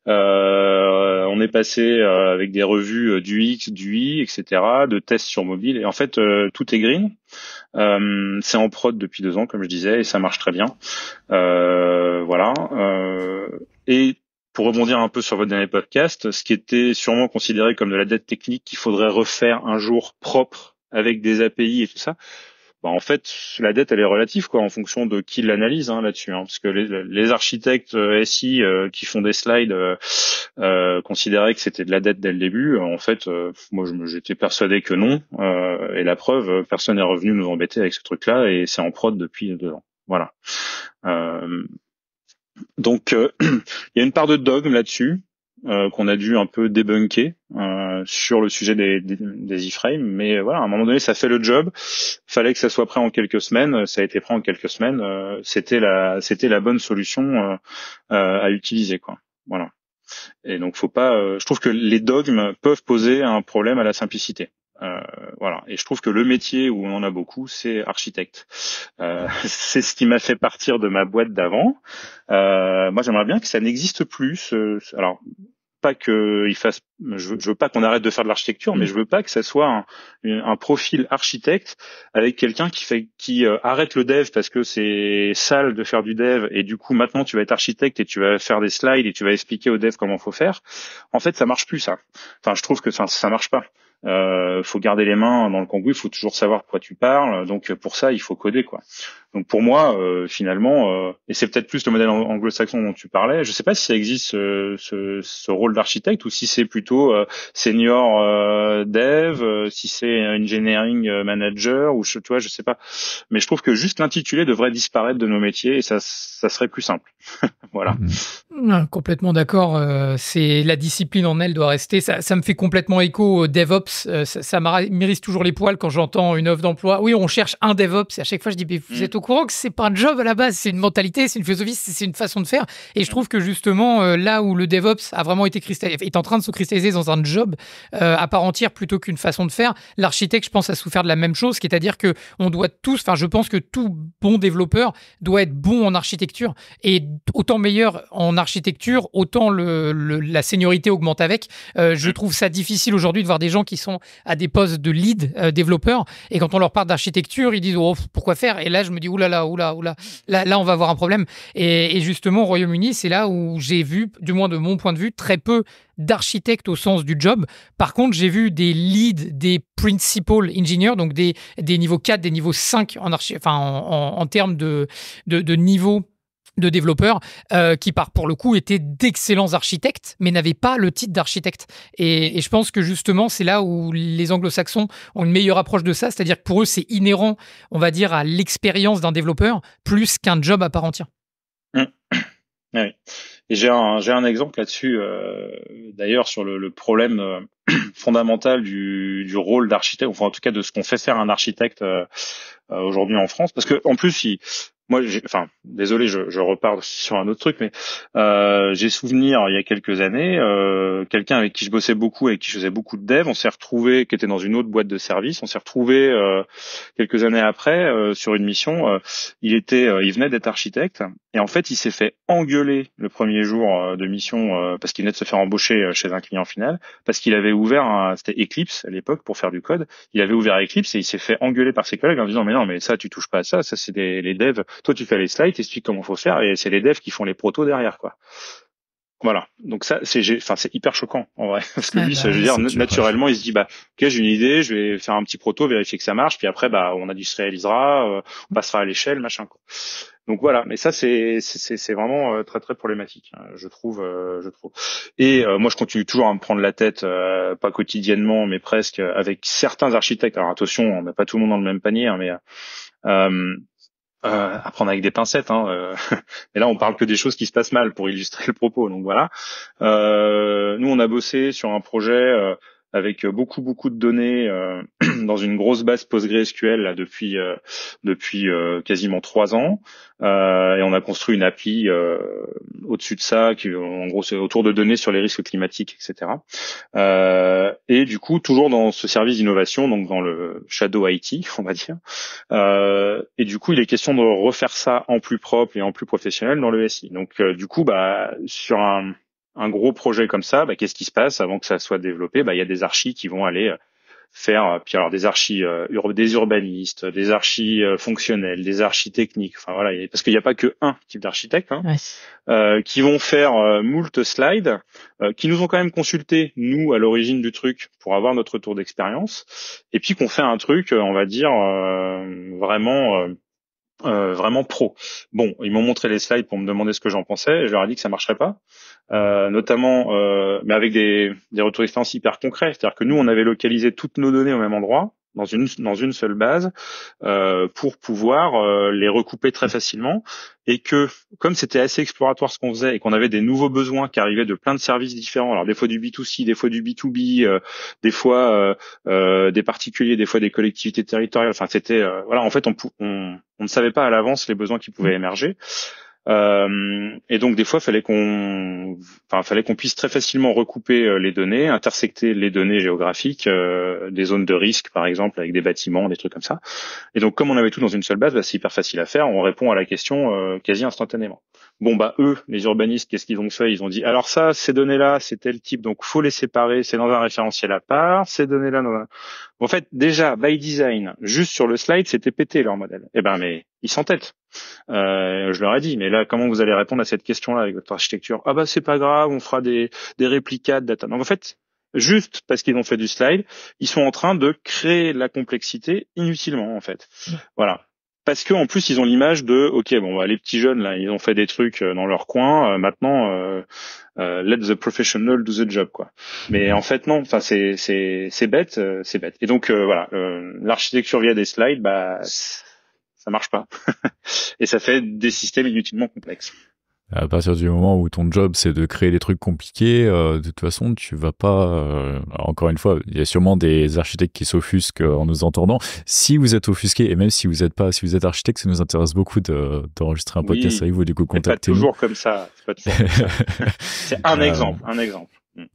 On est passé avec des revues du X, du Y, etc., de tests sur mobile. Et en fait, tout est green. C'est en prod depuis 2 ans, comme je disais, et ça marche très bien. Voilà. Et pour rebondir un peu sur votre dernier podcast, ce qui était sûrement considéré comme de la dette technique qu'il faudrait refaire un jour propre avec des API et tout ça. bah en fait la dette elle est relative quoi en fonction de qui l'analyse là-dessus parce que les architectes SI qui font des slides considéraient que c'était de la dette dès le début. En fait moi j'étais persuadé que non et la preuve personne n'est revenu nous embêter avec ce truc-là et c'est en prod depuis 2 ans. Voilà. Donc il y a une part de dogme là-dessus qu'on a dû un peu débunker sur le sujet des iframes, mais voilà, à un moment donné, ça fait le job. Fallait que ça soit prêt en quelques semaines. Ça a été prêt en quelques semaines. C'était la bonne solution à utiliser, quoi. Voilà. Et donc, faut pas. Je trouve que les dogmes peuvent poser un problème à la simplicité. Voilà. Et je trouve que le métier où on en a beaucoup, c'est architecte. C'est ce qui m'a fait partir de ma boîte d'avant. Moi, j'aimerais bien que ça n'existe plus. Alors, pas que il fasse. Je veux pas qu'on arrête de faire de l'architecture, mais je veux pas que ça soit un profil architecte avec quelqu'un qui arrête le dev parce que c'est sale de faire du dev et du coup maintenant tu vas être architecte et tu vas faire des slides et tu vas expliquer au dev comment faut faire. En fait, ça marche plus ça. Enfin, je trouve que ça marche pas. Faut garder les mains dans le cambouis, il faut toujours savoir de quoi tu parles. Donc pour ça, il faut coder quoi. Donc pour moi, finalement, et c'est peut-être plus le modèle anglo-saxon dont tu parlais. Je sais pas si ça existe ce rôle d'architecte ou si c'est plutôt senior dev, si c'est engineering manager ou tu vois, je sais pas. Mais je trouve que juste l'intitulé devrait disparaître de nos métiers et ça serait plus simple. Voilà. Complètement d'accord. C'est la discipline en elle doit rester. Ça me fait complètement écho au DevOps. Ça m'érisse toujours les poils quand j'entends une offre d'emploi. Oui, on cherche un DevOps. Et à chaque fois, je dis, mais vous êtes au courant que c'est pas un job à la base, c'est une mentalité, c'est une philosophie, c'est une façon de faire. Et je trouve que justement, là où le DevOps a vraiment été cristallisé, est en train de se cristalliser dans un job à part entière plutôt qu'une façon de faire, l'architecte, je pense, a souffert de la même chose, c'est-à-dire que on doit tous, enfin, je pense que tout bon développeur doit être bon en architecture et autant meilleur en architecture, autant la seniorité augmente avec. Je trouve ça difficile aujourd'hui de voir des gens qui sont à des postes de lead développeurs et quand on leur parle d'architecture, ils disent oh, pourquoi faire? Et là, je me dis oulala, là, on va avoir un problème. Et justement, au Royaume-Uni, c'est là où j'ai vu, du moins de mon point de vue, très peu d'architectes au sens du job. Par contre, j'ai vu des leads, des principal engineers, donc des niveaux 4, des niveaux 5 en termes de niveau de développeurs qui, pour le coup, étaient d'excellents architectes, mais n'avaient pas le titre d'architecte. Et je pense que justement, c'est là où les anglo-saxons ont une meilleure approche de ça, c'est-à-dire que pour eux, c'est inhérent, on va dire, à l'expérience d'un développeur, plus qu'un job à part entière. Oui. Et j'ai un exemple là-dessus, d'ailleurs, sur le problème fondamental du rôle d'architecte, enfin en tout cas de ce qu'on fait faire un architecte aujourd'hui en France, parce que en plus, désolé, je repars sur un autre truc, mais j'ai souvenir il y a quelques années, quelqu'un avec qui je bossais beaucoup, avec qui je faisais beaucoup de dev, on s'est retrouvé, qui était dans une autre boîte de service, on s'est retrouvé quelques années après sur une mission. Il venait d'être architecte et en fait il s'est fait engueuler le premier jour de mission parce qu'il venait de se faire embaucher chez un client final parce qu'il avait ouvert c'était Eclipse à l'époque pour faire du code. Il avait ouvert Eclipse et il s'est fait engueuler par ses collègues en disant mais non mais ça tu touches pas à ça c'est les devs. Toi, tu fais les slides, t'expliques comment faut faire, et c'est les devs qui font les protos derrière, quoi. Voilà. Donc ça, c'est hyper choquant, en vrai. Parce que lui, je veux dire, naturellement, il se dit, ok, j'ai une idée, je vais faire un petit proto, vérifier que ça marche, puis après, on industrialisera, on passera à l'échelle, machin, quoi. Donc voilà. Mais ça, c'est vraiment très, très problématique, je trouve. Et moi, je continue toujours à me prendre la tête, pas quotidiennement, mais presque, avec certains architectes. Alors attention, on met pas tout le monde dans le même panier, mais à prendre avec des pincettes, mais là on parle que des choses qui se passent mal pour illustrer le propos, donc voilà. Nous on a bossé sur un projet avec beaucoup de données dans une grosse base PostgreSQL là, depuis quasiment 3 ans, et on a construit une appli au-dessus de ça qui en gros c'est autour de données sur les risques climatiques, etc. Et du coup toujours dans ce service d'innovation, donc dans le Shadow IT on va dire, et du coup il est question de refaire ça en plus propre et en plus professionnel dans le SI. Donc du coup sur un gros projet comme ça, qu'est-ce qui se passe avant que ça soit développé? Il y a des archis qui vont aller faire puis alors des archis des urbanistes, des archis fonctionnels, des archis techniques. Enfin voilà, parce qu'il n'y a pas que un type d'architecte, hein, qui vont faire moult slides, qui nous ont quand même consulté nous à l'origine du truc pour avoir notre retour d'expérience, et puis qu'on fait un truc, on va dire vraiment pro. Bon, ils m'ont montré les slides pour me demander ce que j'en pensais, et je leur ai dit que ça marcherait pas, notamment, mais avec des retours d'expérience hyper concrets. C'est-à-dire que nous, on avait localisé toutes nos données au même endroit, dans une seule base, pour pouvoir les recouper très facilement, et que comme c'était assez exploratoire ce qu'on faisait et qu'on avait des nouveaux besoins qui arrivaient de plein de services différents, alors des fois du B2C, des fois du B2B, des fois des particuliers, des fois des collectivités territoriales, enfin c'était voilà, en fait on ne savait pas à l'avance les besoins qui pouvaient émerger. Et donc des fois fallait qu'on puisse très facilement recouper les données, intersecter les données géographiques, des zones de risque par exemple avec des bâtiments, des trucs comme ça. Et donc comme on avait tout dans une seule base, c'est hyper facile à faire, on répond à la question quasi instantanément. Bon eux, les urbanistes, qu'est-ce qu'ils ont fait? Ils ont dit alors ça, ces données-là, c'est tel type, donc faut les séparer, c'est dans un référentiel à part, ces données-là En fait, déjà by design, juste sur le slide, c'était pété leur modèle. Mais ils s'entêtent. Je leur ai dit, mais là, comment vous allez répondre à cette question-là avec votre architecture? Ah bah c'est pas grave, on fera des réplicas de data. Donc en fait, juste parce qu'ils ont fait du slide, ils sont en train de créer la complexité inutilement en fait. Voilà. Parce que en plus ils ont l'image de, ok, bon, les petits jeunes là, ils ont fait des trucs dans leur coin. Maintenant, let the professional do the job, quoi. Mais en fait non. Enfin c'est bête, c'est bête. Et donc voilà, l'architecture via des slides, ça marche pas. Et ça fait des systèmes inutilement complexes. À partir du moment où ton job c'est de créer des trucs compliqués, de toute façon tu vas pas. Encore une fois, il y a sûrement des architectes qui s'offusquent en nous entendant. Si vous êtes offusqué, et même si vous êtes architecte, ça nous intéresse beaucoup d'enregistrer un podcast avec vous. Du coup, contactez-nous. C'est pas toujours comme ça. C'est un exemple. Ouais.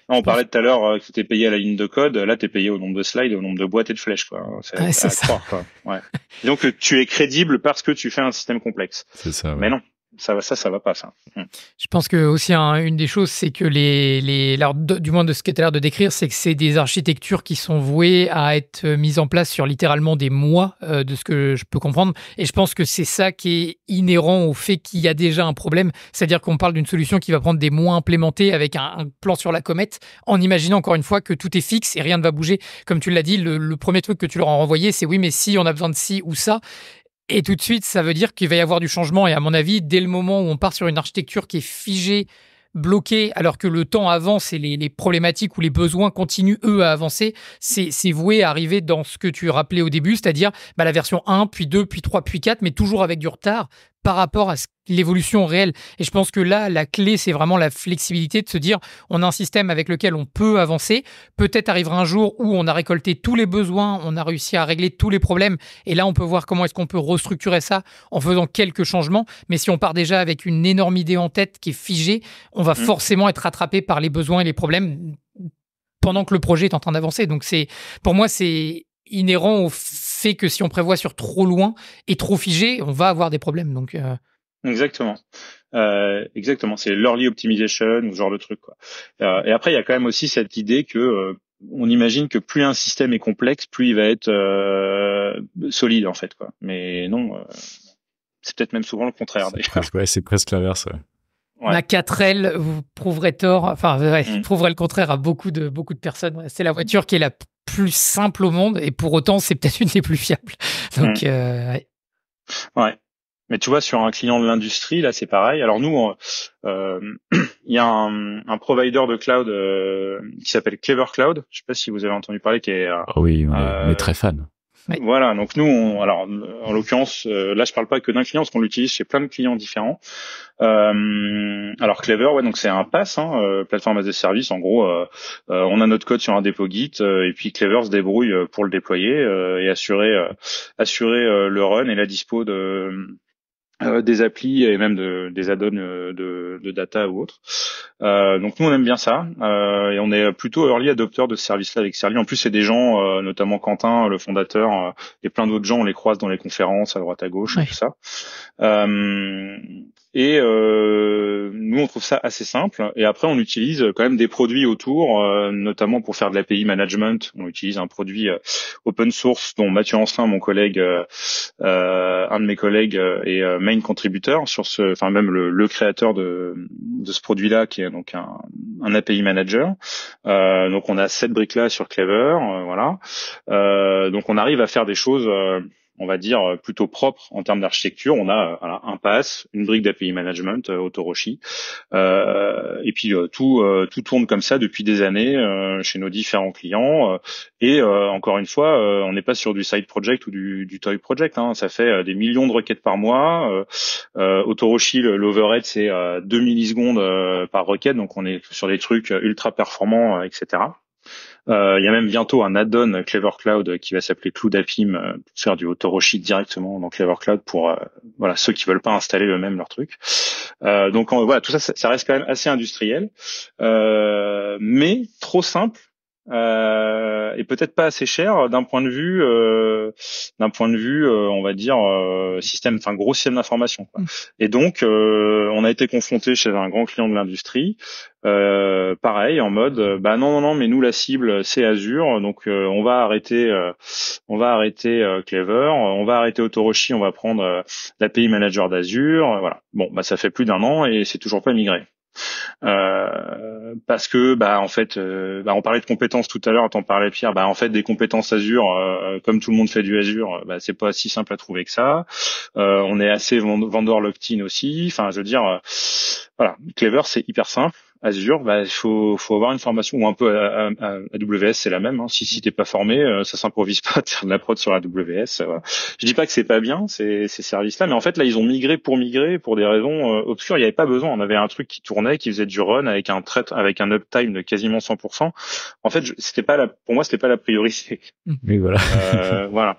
On parlait tout à l'heure que tu t'es payé à la ligne de code. Là, t'es payé au nombre de slides, au nombre de boîtes et de flèches, quoi. C'est ça. Croire, quoi. Ouais. Et donc, tu es crédible parce que tu fais un système complexe. C'est ça. Ouais. Mais non. Ça va pas, ça. Je pense que aussi une des choses, c'est que du moins de ce que tu as l'air de décrire, c'est que c'est des architectures qui sont vouées à être mises en place sur littéralement des mois, de ce que je peux comprendre. Et je pense que c'est ça qui est inhérent au fait qu'il y a déjà un problème. C'est-à-dire qu'on parle d'une solution qui va prendre des mois à implémenter avec un plan sur la comète, en imaginant encore une fois que tout est fixe et rien ne va bouger. Comme tu l'as dit, le premier truc que tu leur as renvoyé, c'est oui, mais si on a besoin de ci ou ça. Et tout de suite, ça veut dire qu'il va y avoir du changement. Et à mon avis, dès le moment où on part sur une architecture qui est figée, bloquée, alors que le temps avance et les problématiques ou les besoins continuent, eux, à avancer, c'est voué à arriver dans ce que tu rappelais au début, c'est-à-dire la version 1, puis 2, puis 3, puis 4, mais toujours avec du retard par rapport à l'évolution réelle. Et je pense que là, la clé, c'est vraiment la flexibilité de se dire, on a un système avec lequel on peut avancer. Peut-être arrivera un jour où on a récolté tous les besoins, on a réussi à régler tous les problèmes. Et là, on peut voir comment est-ce qu'on peut restructurer ça en faisant quelques changements. Mais si on part déjà avec une énorme idée en tête qui est figée, on va forcément être rattrapé par les besoins et les problèmes pendant que le projet est en train d'avancer. Donc pour moi, c'est inhérent au fait que si on prévoit sur trop loin et trop figé, on va avoir des problèmes. Donc Exactement. C'est l'early optimization ou ce genre de truc, quoi. Et après, il y a quand même aussi cette idée que on imagine que plus un système est complexe, plus il va être solide, en fait, quoi. Mais non, c'est peut-être même souvent le contraire. C'est presque l'inverse. Ouais. Ma 4L vous prouverez tort, prouverait le contraire à beaucoup de personnes. Ouais, c'est la voiture qui est la plus simple au monde et pour autant, c'est peut-être une des plus fiables. Donc, ouais. Mais tu vois, sur un client de l'industrie, là, c'est pareil. Alors nous, il y a un provider de cloud qui s'appelle Clever Cloud. Je sais pas si vous avez entendu parler, qui est oui, on est très fan. Oui. Voilà, donc nous, alors en l'occurrence, là je parle pas que d'un client, parce qu'on l'utilise chez plein de clients différents. Alors Clever, ouais, donc c'est un PaaS, plateforme as a service. En gros, on a notre code sur un dépôt Git, et puis Clever se débrouille pour le déployer et assurer le run et la dispo des applis et même des add-ons de data ou autres. Donc nous on aime bien ça et on est plutôt early adopteur de ce service-là avec Serly. En plus c'est des gens, notamment Quentin, le fondateur, et plein d'autres gens, on les croise dans les conférences à droite à gauche, tout ça. Et nous, on trouve ça assez simple. Et après, on utilise quand même des produits autour, notamment pour faire de l'API management. On utilise un produit open source dont Mathieu Ancelin, mon collègue, un de mes collègues, est main contributeur sur ce, enfin même le créateur de ce produit-là, qui est donc un API manager. Donc on a cette brique-là sur Clever, voilà. Donc on arrive à faire des choses, on va dire plutôt propres en termes d'architecture. On a voilà, un PaaS, une brique d'API management, Autoroshi, et puis tout tourne comme ça depuis des années chez nos différents clients. Et encore une fois, on n'est pas sur du side project ou du toy project. Hein. Ça fait des millions de requêtes par mois. Autoroshi, l'overhead, c'est 2 millisecondes par requête, donc on est sur des trucs ultra performants, etc. Il y a même bientôt un add-on Clever Cloud qui va s'appeler Cloudapim pour faire du Autoroshi directement dans Clever Cloud pour voilà ceux qui veulent pas installer eux-mêmes leur truc. Donc voilà, tout ça, ça reste quand même assez industriel, mais trop simple. Et peut-être pas assez cher d'un point de vue on va dire système, enfin gros système d'information, quoi. Et donc on a été confronté chez un grand client de l'industrie, pareil en mode bah non mais nous la cible c'est Azure, donc on va arrêter Clever, on va arrêter Autoroshi, on va prendre l'API manager d'Azure, voilà. Bon bah ça fait plus d'un an et c'est toujours pas migré. Parce que bah en fait on parlait de compétences tout à l'heure, t'en parlais Pierre, bah en fait des compétences Azure, comme tout le monde fait du Azure, bah c'est pas si simple à trouver que ça. On est assez vendor locked-in aussi, enfin je veux dire voilà, Clever c'est hyper simple. Azure, bah il faut avoir une formation, ou un peu AWS, c'est la même, hein. Si t'es pas formé, ça s'improvise pas de faire de la prod sur AWS. Voilà. Je dis pas que c'est pas bien ces services-là, mais en fait là ils ont migré pour des raisons obscures. Il y avait pas besoin. On avait un truc qui tournait, qui faisait du run avec un uptime de quasiment 100%. En fait, pour moi c'était pas la priorité. Oui, voilà. Voilà.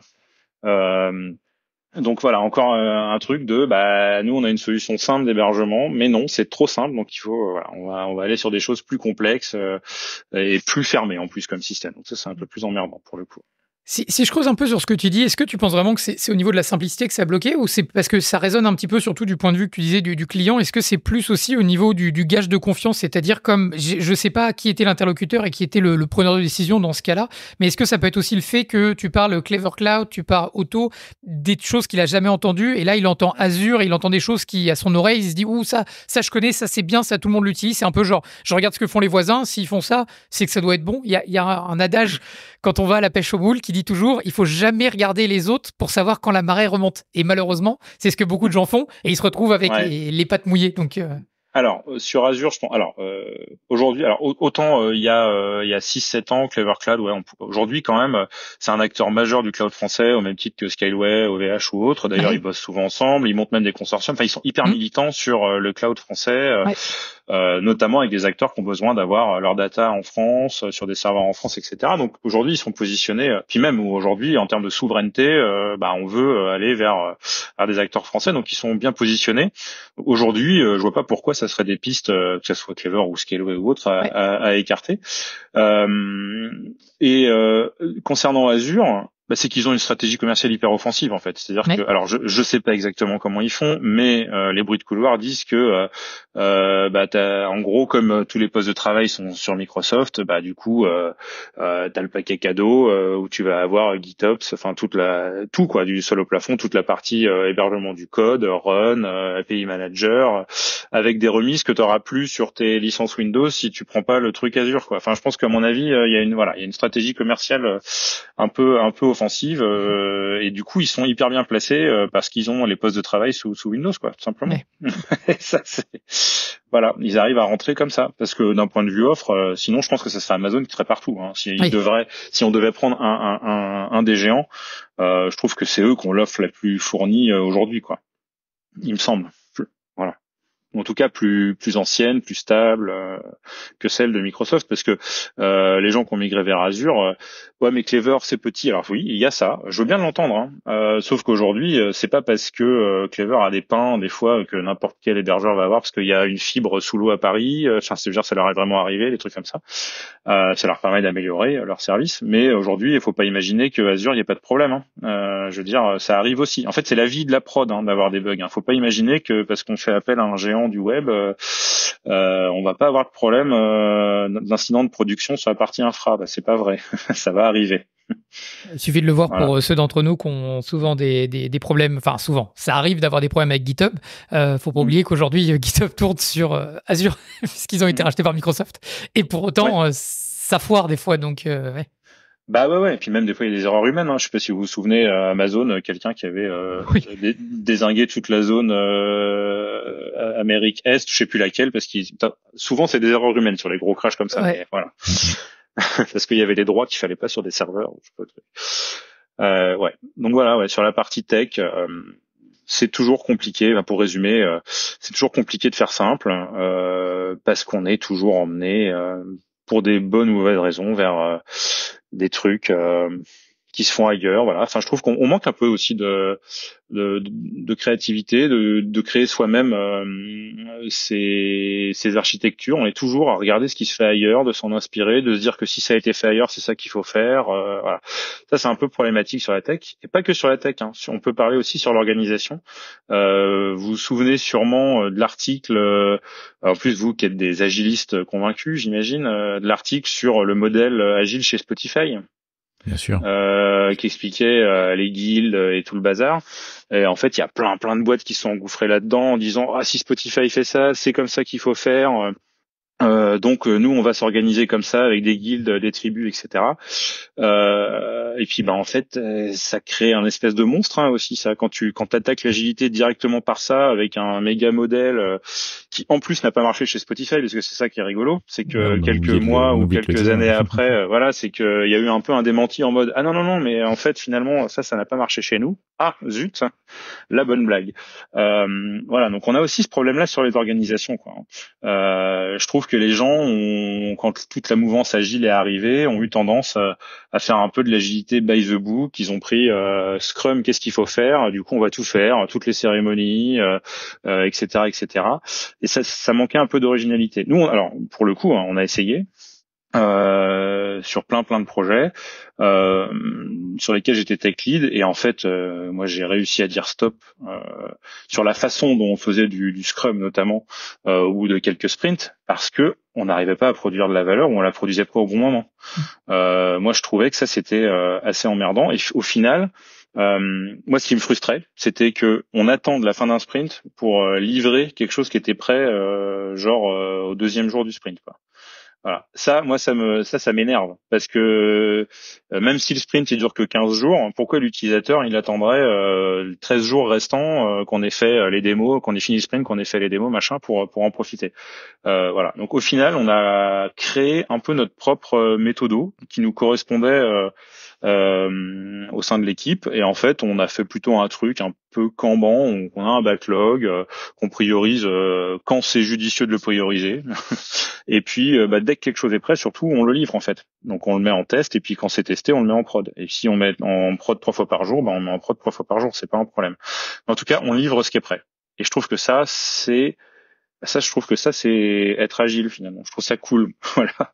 Donc voilà, encore un truc de bah nous on a une solution simple d'hébergement, mais non, c'est trop simple, donc il faut voilà, on va aller sur des choses plus complexes et plus fermées en plus comme système. Donc ça c'est un peu plus emmerdant pour le coup. Si je creuse un peu sur ce que tu dis, est-ce que tu penses vraiment que c'est au niveau de la simplicité que ça a bloqué, ou c'est parce que ça résonne un petit peu surtout du point de vue que tu disais du client? Est-ce que c'est plus aussi au niveau du gage de confiance, c'est-à-dire comme je sais pas qui était l'interlocuteur et qui était le preneur de décision dans ce cas-là, mais est-ce que ça peut être aussi le fait que tu parles Clever Cloud, tu parles Auto, des choses qu'il a jamais entendues, et là il entend Azure, il entend des choses qui à son oreille, il se dit ouh ça je connais, ça c'est bien, ça tout le monde l'utilise, c'est un peu genre je regarde ce que font les voisins, s'ils font ça, c'est que ça doit être bon. Il y a un adage quand on va à la pêche aux moules qui dit toujours il faut jamais regarder les autres pour savoir quand la marée remonte. Et malheureusement, c'est ce que beaucoup de gens font et ils se retrouvent avec les pattes mouillées. Donc Alors sur Azure, je pense. Alors aujourd'hui, autant il y a 6-7 ans, Clever Cloud, ouais, aujourd'hui quand même, c'est un acteur majeur du cloud français, au même titre que Skyway, OVH ou autres. D'ailleurs, ils bossent souvent ensemble, ils montent même des consortiums. Enfin, ils sont hyper militants sur le cloud français. Notamment avec des acteurs qui ont besoin d'avoir leur data en France, sur des serveurs en France, etc. Donc aujourd'hui, ils sont positionnés, puis même aujourd'hui, en termes de souveraineté, on veut aller vers des acteurs français, donc ils sont bien positionnés. Aujourd'hui, je vois pas pourquoi ça serait des pistes, que ce soit Clever ou Scaleway ou autre, à écarter. Concernant Azure, c'est qu'ils ont une stratégie commerciale hyper offensive en fait. C'est-à-dire que, alors je sais pas exactement comment ils font, mais les bruits de couloir disent que en gros comme tous les postes de travail sont sur Microsoft, du coup t'as le paquet cadeau où tu vas avoir GitOps, enfin tout quoi, du sol au plafond, toute la partie hébergement du code, run, API manager, avec des remises que t'auras plus sur tes licences Windows si tu prends pas le truc Azure quoi. Enfin je pense qu'à mon avis il y a une stratégie commerciale un peu offensive et du coup ils sont hyper bien placés parce qu'ils ont les postes de travail sous Windows quoi, tout simplement. Ça, voilà, ils arrivent à rentrer comme ça parce que d'un point de vue offre, sinon je pense que ça serait Amazon qui serait partout. Hein. Si on devait prendre un des géants, je trouve que c'est eux qui ont l'offre la plus fournie aujourd'hui quoi. Il me semble. Voilà. en tout cas plus ancienne, plus stable que celle de Microsoft, parce que les gens qui ont migré vers Azure, ouais mais Clever c'est petit. Alors oui, il y a ça, je veux bien l'entendre, hein. Sauf qu'aujourd'hui c'est pas parce que Clever a des pains des fois que n'importe quel hébergeur va avoir parce qu'il y a une fibre sous l'eau à Paris. Enfin, c'est-à-dire ça leur est vraiment arrivé, des trucs comme ça. Ça leur permet d'améliorer leur service, mais aujourd'hui il faut pas imaginer que Azure il y a pas de problème, hein. Je veux dire, ça arrive aussi. En fait, c'est la vie de la prod, hein, d'avoir des bugs, hein. Faut pas imaginer que parce qu'on fait appel à un géant du web, on va pas avoir de problème d'incident de production sur la partie infra. Bah, c'est pas vrai. Ça va arriver. Il suffit de le voir Voilà. pour ceux d'entre nous qui ont souvent des problèmes. Enfin, souvent, ça arrive d'avoir des problèmes avec GitHub. Faut pas oublier qu'aujourd'hui, GitHub tourne sur Azure, puisqu'ils ont été rachetés par Microsoft. Et pour autant, ça foire des fois. Donc, ouais. Bah ouais. Et puis même des fois il y a des erreurs humaines, hein. Je sais pas si vous vous souvenez, Amazon, quelqu'un qui avait Oui. dézingué toute la zone Amérique Est, je sais plus laquelle, parce qu'ils souvent c'est des erreurs humaines sur les gros crashs comme ça. Ouais. Mais voilà. Parce qu'il y avait des droits qu'il fallait pas sur des serveurs. Je sais pas. Ouais. Donc voilà, ouais, sur la partie tech, c'est toujours compliqué. Pour résumer, c'est toujours compliqué de faire simple parce qu'on est toujours emmené pour des bonnes ou mauvaises raisons vers des trucs qui se font ailleurs. Voilà. Enfin, je trouve qu'on manque un peu aussi de créativité, de créer soi-même ses architectures. On est toujours à regarder ce qui se fait ailleurs, de s'en inspirer, de se dire que si ça a été fait ailleurs, c'est ça qu'il faut faire. Voilà. Ça, c'est un peu problématique sur la tech, et pas que sur la tech, hein. On peut parler aussi sur l'organisation. Vous vous souvenez sûrement de l'article, en plus vous qui êtes des agilistes convaincus, j'imagine, de l'article sur le modèle agile chez Spotify. Bien sûr. Qui expliquait les guildes et tout le bazar. Et en fait, il y a plein de boîtes qui sont engouffrées là-dedans en disant ah si Spotify fait ça, c'est comme ça qu'il faut faire. Donc nous on va s'organiser comme ça avec des guildes, des tribus, etc. Et puis en fait ça crée un espèce de monstre, hein, aussi ça quand t'attaques l'agilité directement par ça avec un méga modèle qui en plus n'a pas marché chez Spotify, parce que c'est ça qui est rigolo, c'est que quelques mois ou quelques années après voilà, c'est que il y a eu un peu un démenti en mode ah non mais en fait finalement ça n'a pas marché chez nous. Ah zut, la bonne blague. Voilà, donc on a aussi ce problème-là sur les organisations, quoi. Je trouve que les gens, quand toute la mouvance agile est arrivée, ont eu tendance à faire un peu de l'agilité by the book. Ils ont pris Scrum, qu'est-ce qu'il faut faire? Du coup, on va tout faire, toutes les cérémonies, etc., etc. Et ça manquait un peu d'originalité. Nous, alors pour le coup, hein, on a essayé. Sur plein de projets sur lesquels j'étais tech lead, et en fait moi j'ai réussi à dire stop sur la façon dont on faisait du Scrum notamment ou de quelques sprints, parce que on n'arrivait pas à produire de la valeur, ou on la produisait pas au bon moment. Moi je trouvais que ça c'était assez emmerdant, et au final moi ce qui me frustrait, c'était que on attend de la fin d'un sprint pour livrer quelque chose qui était prêt au deuxième jour du sprint, quoi. Voilà. Ça, moi, ça m'énerve, parce que même si le sprint il dure que 15 jours, pourquoi l'utilisateur il attendrait 13 jours restants qu'on ait fait les démos, qu'on ait fini le sprint, qu'on ait fait les démos, machin, pour en profiter. Voilà. Donc au final, on a créé un peu notre propre méthodo qui nous correspondait au sein de l'équipe, et en fait, on a fait plutôt un truc un peu Kanban, on a un backlog qu'on priorise quand c'est judicieux de le prioriser. Et puis, dès que quelque chose est prêt, surtout, on le livre en fait. Donc, on le met en test, et puis quand c'est testé, on le met en prod. Et si on met en prod 3 fois par jour, on met en prod 3 fois par jour, c'est pas un problème. Mais en tout cas, on livre ce qui est prêt. Et je trouve que ça, c'est être agile finalement. Je trouve ça cool. Voilà.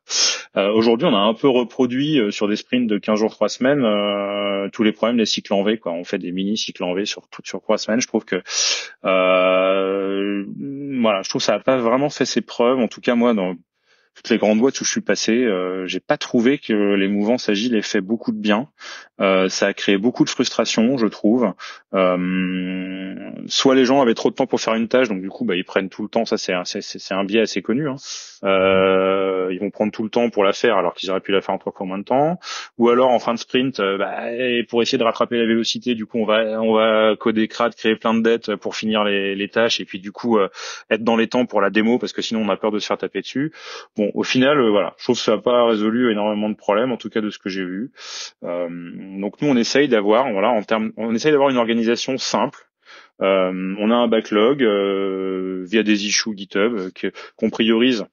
Aujourd'hui, on a un peu reproduit sur des sprints de 15 jours, 3 semaines, tous les problèmes des cycles en V, quoi. On fait des mini cycles en V sur 3 semaines. Je trouve que voilà, je trouve que ça n'a pas vraiment fait ses preuves. En tout cas, moi, dans toutes les grandes boîtes où je suis passé, j'ai pas trouvé que les mouvances agiles aient fait beaucoup de bien. Ça a créé beaucoup de frustration, je trouve. Soit les gens avaient trop de temps pour faire une tâche, donc du coup, ils prennent tout le temps. Ça, c'est un biais assez connu, hein. Ils vont prendre tout le temps pour la faire, alors qu'ils auraient pu la faire en 3 fois moins de temps. Ou alors en fin de sprint, pour essayer de rattraper la vélocité, du coup, on va coder crade, créer plein de dettes pour finir les tâches, et puis du coup être dans les temps pour la démo, parce que sinon on a peur de se faire taper dessus. Bon, au final, voilà, je trouve que ça n'a pas résolu énormément de problèmes, en tout cas de ce que j'ai vu. Donc nous, on essaye d'avoir une organisation simple, On a un backlog via des issues GitHub qu'on priorise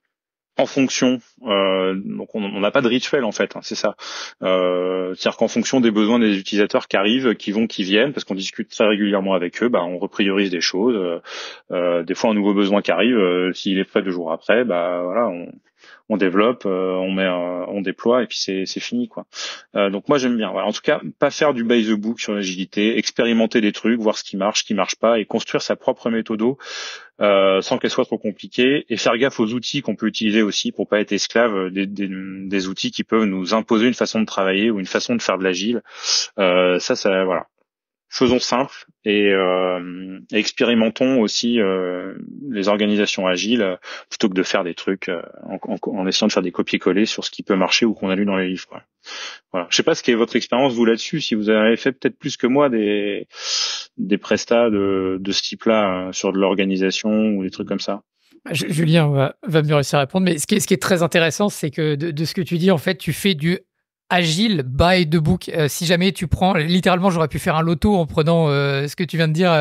en fonction, donc on n'a pas de rituel en fait, hein, c'est ça. C'est-à-dire qu'en fonction des besoins des utilisateurs qui arrivent, qui viennent, parce qu'on discute très régulièrement avec eux, on repriorise des choses. Des fois un nouveau besoin qui arrive, s'il est prêt 2 jours après, voilà, on développe, on déploie et puis c'est fini quoi. Donc moi j'aime bien. Voilà. En tout cas, pas faire du by the book sur l'agilité, expérimenter des trucs, voir ce qui marche pas, et construire sa propre méthodo sans qu'elle soit trop compliquée, et faire gaffe aux outils qu'on peut utiliser aussi pour pas être esclave des outils qui peuvent nous imposer une façon de travailler ou une façon de faire de l'agile. Ça voilà. Faisons simple et expérimentons aussi les organisations agiles plutôt que de faire des trucs en essayant de faire des copier-coller sur ce qui peut marcher ou qu'on a lu dans les livres. Quoi. Voilà. Je sais pas ce qu'est votre expérience vous là-dessus, si vous avez fait peut-être plus que moi des prestats de ce type-là sur de l'organisation ou des trucs comme ça. Julien va mieux réussir à répondre, mais ce qui est très intéressant, c'est que de ce que tu dis, en fait, tu fais du agile by the book. Si jamais tu prends, littéralement, j'aurais pu faire un loto en prenant ce que tu viens de dire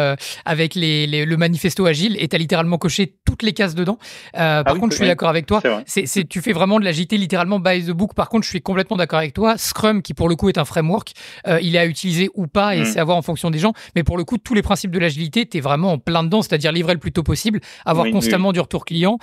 avec le manifesto agile, et t'as littéralement coché toutes les cases dedans. Par contre, je suis d'accord avec toi. Tu fais vraiment de l'agilité littéralement by the book. Par contre, je suis complètement d'accord avec toi. Scrum, qui pour le coup est un framework, il est à utiliser ou pas, et c'est à voir en fonction des gens. Mais pour le coup, tous les principes de l'agilité, t'es vraiment en plein dedans, c'est-à-dire livrer le plus tôt possible, avoir constamment du retour client.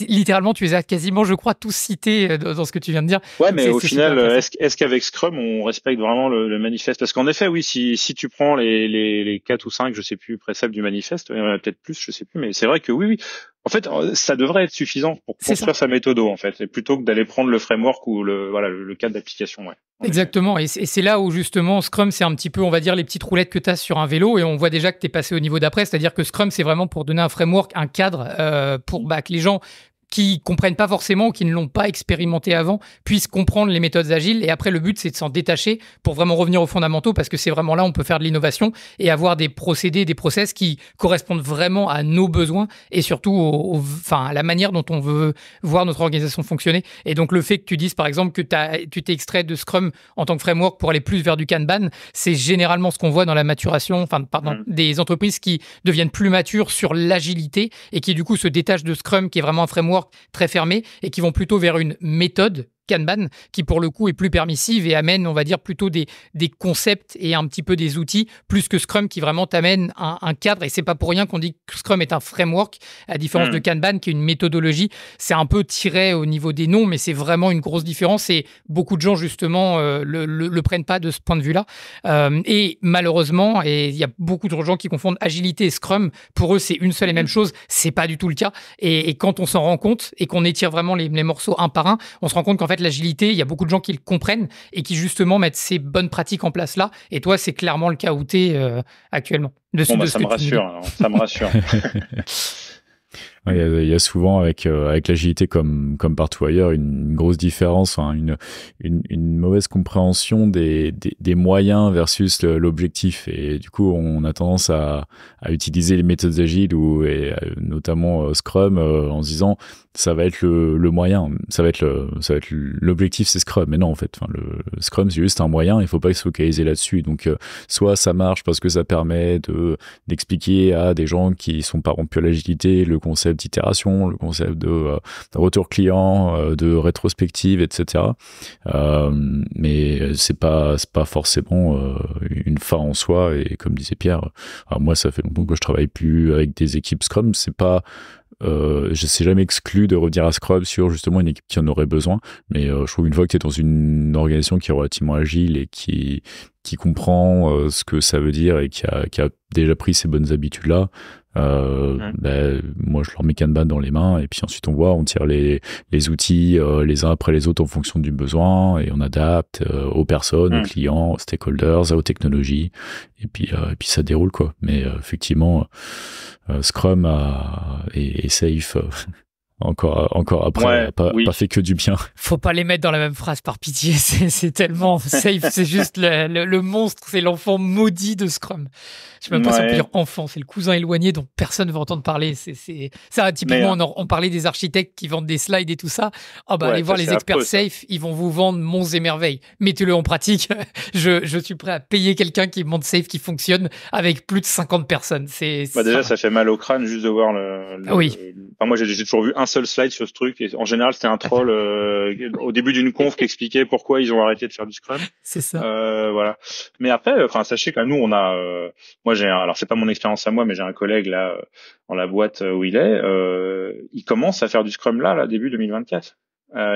Littéralement, tu les as quasiment, je crois, tous cités dans ce que tu viens de dire. Ouais, mais au final, est-ce qu'avec Scrum, on respecte vraiment le manifeste? Parce qu'en effet, oui, si tu prends les 4 ou 5, je sais plus, préceptes du manifeste, il y en a peut-être plus, je sais plus, mais c'est vrai que oui. En fait, ça devrait être suffisant pour construire sa méthodo, en fait, et plutôt que d'aller prendre le framework ou le cadre d'application. Ouais. Exactement, et c'est là où justement Scrum, c'est un petit peu, on va dire, les petites roulettes que tu as sur un vélo, et on voit déjà que tu es passé au niveau d'après, c'est-à-dire que Scrum, c'est vraiment pour donner un framework, un cadre pour que les gens qui comprennent pas forcément, qui ne l'ont pas expérimenté avant, puissent comprendre les méthodes agiles. Et après, le but, c'est de s'en détacher pour vraiment revenir aux fondamentaux, parce que c'est vraiment là où on peut faire de l'innovation et avoir des procédés, des process qui correspondent vraiment à nos besoins et surtout à la manière dont on veut voir notre organisation fonctionner. Et donc, le fait que tu dises, par exemple, que tu t'es extrait de Scrum en tant que framework pour aller plus vers du Kanban, c'est généralement ce qu'on voit dans la maturation, des entreprises qui deviennent plus matures sur l'agilité et qui, du coup, se détachent de Scrum, qui est vraiment un framework très fermé, et qui vont plutôt vers une méthode Kanban, qui pour le coup est plus permissive et amène, on va dire, plutôt des concepts et un petit peu des outils, plus que Scrum qui vraiment t'amène un cadre. Et c'est pas pour rien qu'on dit que Scrum est un framework, à différence de Kanban qui est une méthodologie. C'est un peu tiré au niveau des noms, mais c'est vraiment une grosse différence, et beaucoup de gens justement le prennent pas de ce point de vue-là. Et malheureusement, et il y a beaucoup de gens qui confondent agilité et Scrum. Pour eux, c'est une seule et même chose. C'est pas du tout le cas. Et quand on s'en rend compte et qu'on étire vraiment les morceaux un par un, on se rend compte qu'en fait, l'agilité, il y a beaucoup de gens qui le comprennent et qui justement mettent ces bonnes pratiques en place là. Et toi, c'est clairement le cas où tu es actuellement. Ça me rassure. Ça me rassure. Il y a souvent avec l'agilité comme partout ailleurs une grosse différence, une mauvaise compréhension des moyens versus l'objectif, et du coup on a tendance à utiliser les méthodes agiles et notamment Scrum en se disant ça va être le moyen, ça va être l'objectif, c'est Scrum. Mais non, en fait, le Scrum c'est juste un moyen, il faut pas se focaliser là-dessus. Donc soit ça marche parce que ça permet d'expliquer à des gens qui sont pas rompus à l'agilité le concept d'itération, le concept de retour client, de rétrospective, etc. Mais c'est pas forcément une fin en soi. Et comme disait Pierre, moi ça fait longtemps que je travaille plus avec des équipes Scrum. C'est pas je sais jamais exclu de revenir à Scrum sur justement une équipe qui en aurait besoin, mais je trouve une fois que tu es dans une organisation qui est relativement agile et qui comprend ce que ça veut dire et qui a déjà pris ces bonnes habitudes là, moi je leur mets Kanban dans les mains, et puis ensuite on tire les outils les uns après les autres en fonction du besoin, et on adapte aux personnes, aux clients, aux stakeholders, aux technologies, et puis ça déroule quoi. Mais effectivement Scrum est safe encore après, pas fait que du bien. Faut pas les mettre dans la même phrase, par pitié. C'est tellement safe. C'est juste le monstre, c'est l'enfant maudit de Scrum. Je sais même pas si on peut dire enfant, c'est le cousin éloigné dont personne ne veut entendre parler. C'est ça, typiquement, on parlait des architectes qui vendent des slides et tout ça. Allez voir les experts safe, ils vont vous vendre monts et merveilles. Mettez-le en pratique. Je suis prêt à payer quelqu'un qui monte safe, qui fonctionne avec plus de 50 personnes. Déjà, ça fait mal au crâne juste de voir oui. Enfin, moi, j'ai toujours vu un seul slide sur ce truc. Et en général, c'était un troll au début d'une conf qui expliquait pourquoi ils ont arrêté de faire du Scrum. C'est ça. Voilà. Mais après, sachez que nous, on a, moi, alors c'est pas mon expérience à moi, mais j'ai un collègue là dans la boîte où il est. Il commence à faire du Scrum là, début 2024.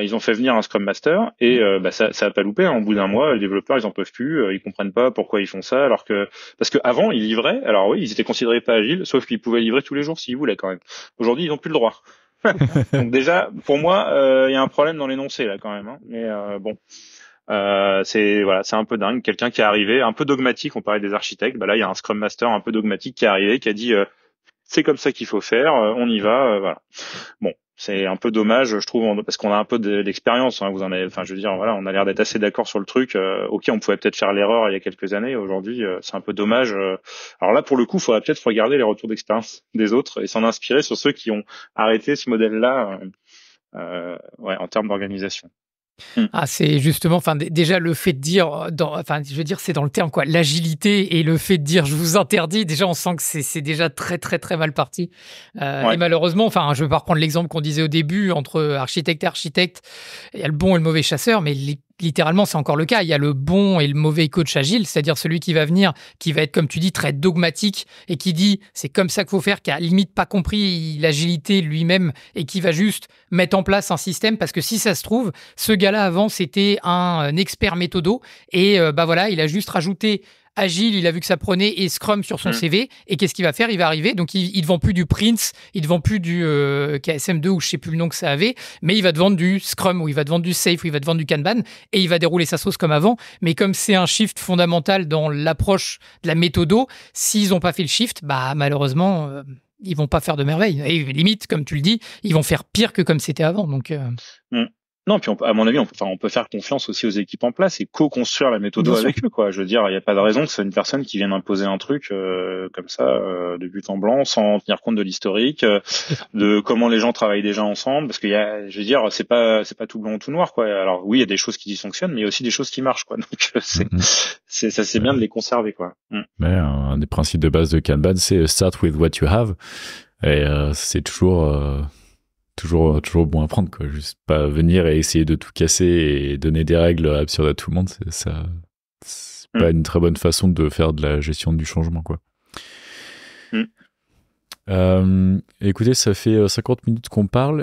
Ils ont fait venir un Scrum Master et ça a pas loupé. Au bout d'un mois, les développeurs ils en peuvent plus, ils comprennent pas pourquoi ils font ça, alors que parce que avant ils livraient. Alors oui, ils étaient considérés pas agiles, sauf qu'ils pouvaient livrer tous les jours s'ils voulaient quand même. Aujourd'hui, ils ont plus le droit. Donc déjà, pour moi, il y a un problème dans l'énoncé là quand même. Hein. Mais bon. C'est un peu dingue. Quelqu'un qui est arrivé, un peu dogmatique. On parlait des architectes. Là, il y a un Scrum Master un peu dogmatique qui est arrivé, qui a dit c'est comme ça qu'il faut faire. On y va. Voilà. Bon, c'est un peu dommage, je trouve, parce qu'on a un peu d'expérience. Hein, vous en avez. Enfin, je veux dire, voilà, on a l'air d'être assez d'accord sur le truc. Ok, on pouvait peut-être faire l'erreur il y a quelques années. Aujourd'hui, c'est un peu dommage. Alors là, pour le coup, il faudrait peut-être regarder les retours d'expérience des autres et s'en inspirer sur ceux qui ont arrêté ce modèle-là. En termes d'organisation. C'est justement, déjà le fait de dire, je veux dire, c'est dans le terme quoi, l'agilité et le fait de dire je vous interdis, déjà on sent que c'est déjà très très très mal parti. Et malheureusement, je vais pas reprendre l'exemple qu'on disait au début entre architecte et architecte, il y a le bon et le mauvais chasseur, mais littéralement, c'est encore le cas. Il y a le bon et le mauvais coach agile, c'est-à-dire celui qui va venir, qui va être, comme tu dis, très dogmatique et qui dit c'est comme ça qu'il faut faire, qui a limite pas compris l'agilité lui-même et qui va juste mettre en place un système parce que si ça se trouve, ce gars-là avant, c'était un expert méthodo et il a juste rajouté Agile, il a vu que ça prenait et Scrum sur son CV. Et qu'est-ce qu'il va faire? Il va arriver. Donc, il ne vend plus du Prince, il ne vend plus du KSM2 ou je ne sais plus le nom que ça avait, mais il va te vendre du Scrum ou il va te vendre du Safe ou il va te vendre du Kanban et il va dérouler sa sauce comme avant. Mais comme c'est un shift fondamental dans l'approche de la méthodo, s'ils n'ont pas fait le shift, malheureusement, ils vont pas faire de merveilles. Et limite, comme tu le dis, ils vont faire pire que comme c'était avant. Donc, Non, puis à mon avis, on peut faire confiance aussi aux équipes en place et co-construire la méthode avec eux, quoi. Je veux dire, il n'y a pas de raison que c'est une personne qui vienne imposer un truc comme ça de but en blanc, sans tenir compte de l'historique, de comment les gens travaillent déjà ensemble, parce que je veux dire, c'est pas tout blanc ou tout noir, quoi. Alors oui, il y a des choses qui dysfonctionnent, mais il y a aussi des choses qui marchent, quoi. Donc c'est bien de les conserver, quoi. Mais un des principes de base de Kanban, c'est start with what you have, et c'est toujours bon à prendre, quoi. Juste pas venir et essayer de tout casser et donner des règles absurdes à tout le monde, c'est pas une très bonne façon de faire de la gestion du changement, quoi. Écoutez, ça fait 50 minutes qu'on parle.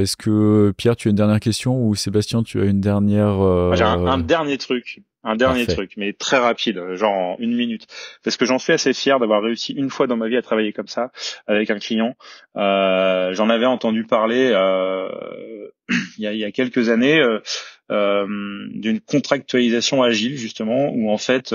Est-ce que Pierre, tu as une dernière question ou Sébastien, tu as une dernière... J'ai un dernier truc. Parfait. Truc, mais très rapide, genre en 1 minute. Parce que j'en suis assez fier d'avoir réussi une fois dans ma vie à travailler comme ça, avec un client. J'en avais entendu parler il y a quelques années d'une contractualisation agile, justement, où en fait,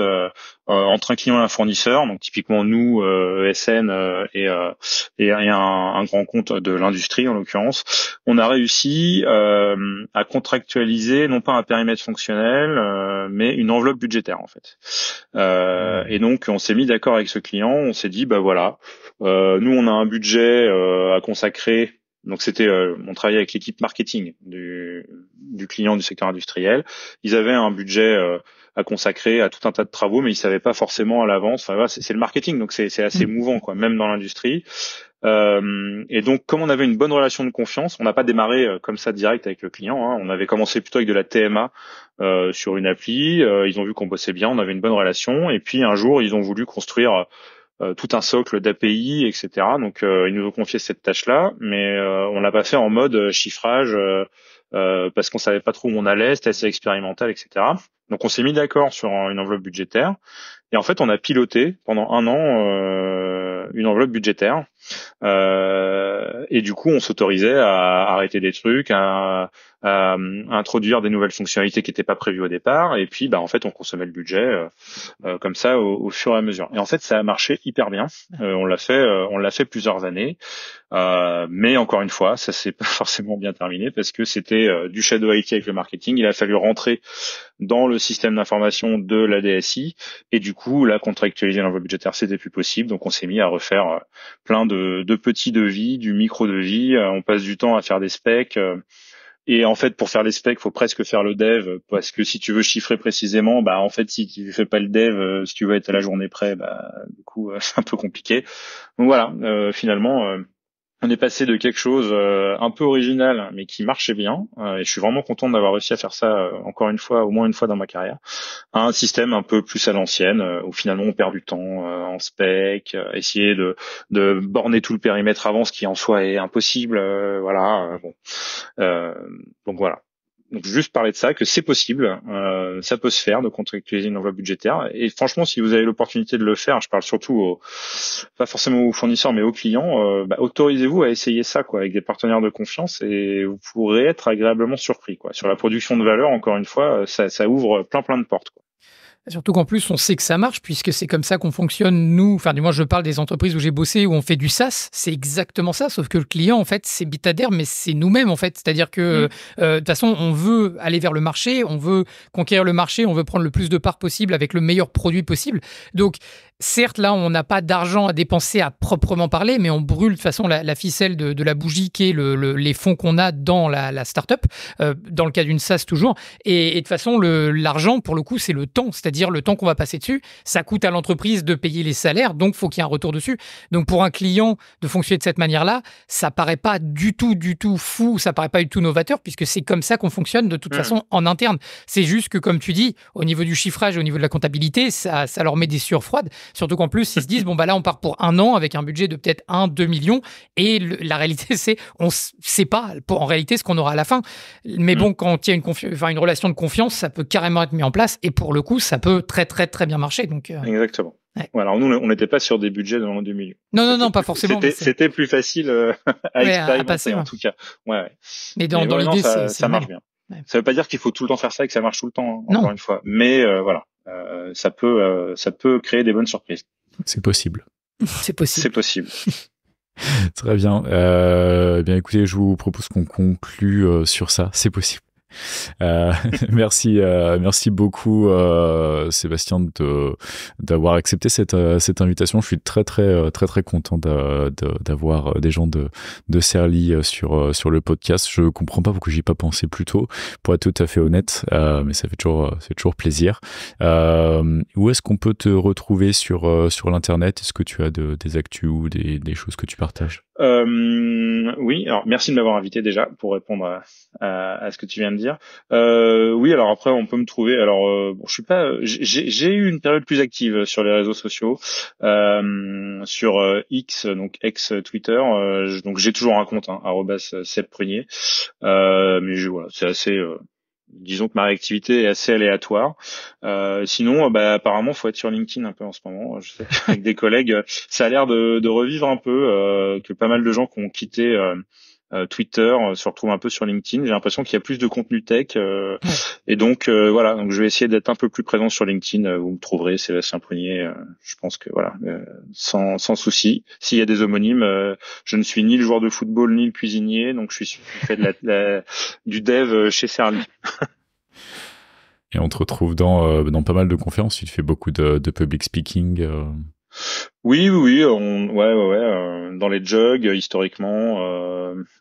entre un client et un fournisseur, donc typiquement nous, ESN et un grand compte de l'industrie en l'occurrence, on a réussi à contractualiser non pas un périmètre fonctionnel, mais une enveloppe budgétaire en fait. Et donc on s'est mis d'accord avec ce client, on s'est dit nous on a un budget à consacrer. Donc c'était, on travaillait avec l'équipe marketing du client du secteur industriel. Ils avaient un budget à consacrer à tout un tas de travaux, mais ils savaient pas forcément à l'avance. Enfin, voilà, c'est le marketing, donc c'est assez mouvant, quoi, même dans l'industrie. Et donc, comme on avait une bonne relation de confiance, on n'a pas démarré comme ça direct avec le client. Hein. On avait commencé plutôt avec de la TMA sur une appli. Ils ont vu qu'on bossait bien, on avait une bonne relation. Et puis un jour, ils ont voulu construire tout un socle d'API, etc. Donc, ils nous ont confié cette tâche-là, mais on l'a pas fait en mode chiffrage parce qu'on savait pas trop où on allait, c'était assez expérimental, etc. Donc, on s'est mis d'accord sur une enveloppe budgétaire. Et en fait, on a piloté pendant 1 an une enveloppe budgétaire. Et du coup, on s'autorisait à arrêter des trucs, à introduire des nouvelles fonctionnalités qui n'étaient pas prévues au départ. Et puis, en fait, on consommait le budget comme ça au fur et à mesure. Et en fait, ça a marché hyper bien. On l'a fait plusieurs années. Mais encore une fois, ça s'est pas forcément bien terminé parce que c'était du shadow IT avec le marketing. Il a fallu rentrer dans le système d'information de la DSI et du coup, là, contractualiser l'enveloppe budgétaire, c'était plus possible. Donc, on s'est mis à refaire plein de petits devis, du micro devis. On passe du temps à faire des specs. Et en fait, pour faire les specs, faut presque faire le dev parce que si tu veux chiffrer précisément, en fait, si tu fais pas le dev, si tu veux être à la journée près, du coup, c'est un peu compliqué. Donc voilà, finalement, on est passé de quelque chose un peu original, mais qui marchait bien, et je suis vraiment content d'avoir réussi à faire ça encore une fois, au moins une fois dans ma carrière, à un système un peu plus à l'ancienne, où finalement on perd du temps en spec, essayer de borner tout le périmètre avant, ce qui en soi est impossible, donc voilà. Donc juste parler de ça, que c'est possible, ça peut se faire de contractualiser une enveloppe budgétaire. Et franchement, si vous avez l'opportunité de le faire, je parle surtout pas forcément aux fournisseurs, mais aux clients, autorisez-vous à essayer ça, quoi, avec des partenaires de confiance, et vous pourrez être agréablement surpris, quoi. Sur la production de valeur, encore une fois, ça ouvre plein de portes, quoi. Surtout qu'en plus, on sait que ça marche puisque c'est comme ça qu'on fonctionne, nous. Enfin, du moins, je parle des entreprises où j'ai bossé, où on fait du SaaS. C'est exactement ça, sauf que le client, en fait, c'est Bitader, mais c'est nous-mêmes, en fait. C'est-à-dire que, de toute façon, on veut aller vers le marché, on veut conquérir le marché, on veut prendre le plus de parts possible avec le meilleur produit possible. Donc, certes, là, on n'a pas d'argent à dépenser à proprement parler, mais on brûle de toute façon la ficelle de la bougie qui est les fonds qu'on a dans la startup, dans le cas d'une SaaS toujours. Et de toute façon, l'argent, pour le coup, c'est le temps, c'est-à-dire le temps qu'on va passer dessus. Ça coûte à l'entreprise de payer les salaires, donc faut qu'il y ait un retour dessus. Donc pour un client, de fonctionner de cette manière-là, ça paraît pas du tout fou, ça paraît pas du tout novateur, puisque c'est comme ça qu'on fonctionne de toute façon en interne. C'est juste que, comme tu dis, au niveau du chiffrage, au niveau de la comptabilité, ça leur met des sueurs froides. Surtout qu'en plus, ils se disent, là, on part pour 1 an avec un budget de peut-être 1-2 millions. Et la réalité, c'est, on ne sait pas en réalité ce qu'on aura à la fin. Mais bon, quand il y a une relation de confiance, ça peut carrément être mis en place. Et pour le coup, ça peut très, très, très bien marcher. Donc, Exactement. Ouais. Voilà, nous, on n'était pas sur des budgets de 1-2 millions. Non, pas forcément. C'était plus facile à expérimenter, passer, en tout cas. Ouais. Mais dans l'idée, ça marche bien. Ouais. Ça veut pas dire qu'il faut tout le temps faire ça et que ça marche tout le temps, encore une fois. Mais voilà, ça peut créer des bonnes surprises. C'est possible. C'est possible. Très bien. Bien écoutez, je vous propose qu'on conclue sur ça. C'est possible. Merci beaucoup Sébastien d'avoir accepté cette invitation. Je suis très content d'avoir des gens de Serly sur le podcast. Je comprends pas pourquoi j'y ai pas pensé plus tôt, pour être tout à fait honnête, mais ça fait toujours plaisir. Où est-ce qu'on peut te retrouver sur l'internet? Est-ce que tu as des actus ou des choses que tu partages? Oui, alors merci de m'avoir invité déjà pour répondre à ce que tu viens de dire. Oui, alors après on peut me trouver. Alors je suis pas. J'ai eu une période plus active sur les réseaux sociaux, sur X, donc ex Twitter. Donc j'ai toujours un compte, @sebprunier. Mais voilà, c'est assez. Disons que ma réactivité est assez aléatoire. Sinon, apparemment, faut être sur LinkedIn un peu en ce moment. Je sais avec des collègues, ça a l'air de revivre un peu, que pas mal de gens qui ont quitté Twitter se retrouvent un peu sur LinkedIn. J'ai l'impression qu'il y a plus de contenu tech, et donc voilà. Donc je vais essayer d'être un peu plus présent sur LinkedIn. Vous me trouverez, Sébastien Prunier. Je pense que voilà, sans souci. S'il y a des homonymes, je ne suis ni le joueur de football ni le cuisinier, donc je fais du dev chez Serly. Et on te retrouve dans pas mal de conférences. Tu fais beaucoup de public speaking. Oui, dans les jugs historiquement,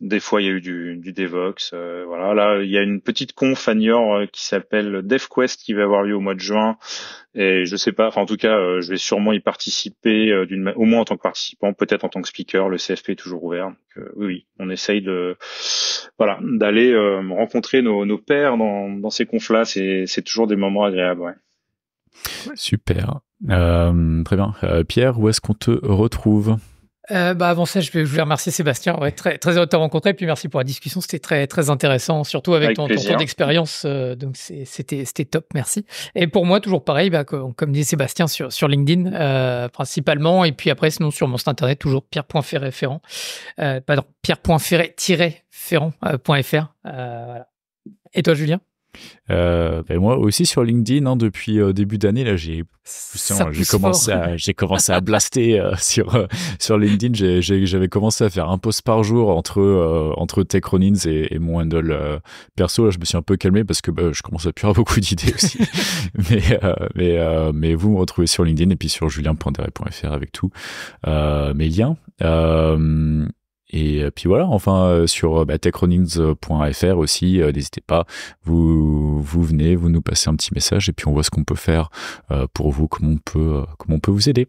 des fois il y a eu du Devox, voilà. Là, il y a une petite conf à Niort qui s'appelle DevQuest qui va avoir lieu au mois de juin, et je sais pas, enfin en tout cas, je vais sûrement y participer au moins en tant que participant, peut-être en tant que speaker. Le CFP est toujours ouvert, donc oui, on essaye d'aller rencontrer nos pairs dans ces confs-là. C'est toujours des moments agréables, ouais. Super. Très bien. Pierre, où est-ce qu'on te retrouve? Avant ça, je voulais remercier Sébastien. Ouais, très, très heureux de te rencontrer. Puis merci pour la discussion. C'était très, très intéressant, surtout avec ton temps d'expérience. Donc, c'était top. Merci. Et pour moi, toujours pareil, comme dit Sébastien, sur LinkedIn, principalement. Et puis après, sinon, sur mon site internet, toujours pierre.ferret-ferrand. Pierre.ferret-ferrand.fr. Voilà. Et toi, Julien? Moi aussi sur LinkedIn, hein, depuis début d'année, là, j'ai commencé à blaster sur LinkedIn. J'avais commencé à faire un post par jour entre TechRonins et mon handle perso. Là, je me suis un peu calmé parce que je commence à plus avoir beaucoup d'idées aussi. mais vous me retrouvez sur LinkedIn et puis sur julien.deret.fr avec tout mes liens. Et puis voilà, enfin sur techronins.fr aussi, n'hésitez pas, vous venez, vous nous passez un petit message et puis on voit ce qu'on peut faire pour vous, comment on peut vous aider.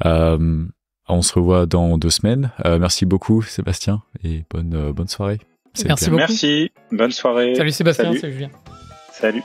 On se revoit dans 2 semaines. Merci beaucoup Sébastien et bonne soirée. Merci beaucoup. Merci, bonne soirée. Salut Sébastien, Salut. salut Julien. Salut.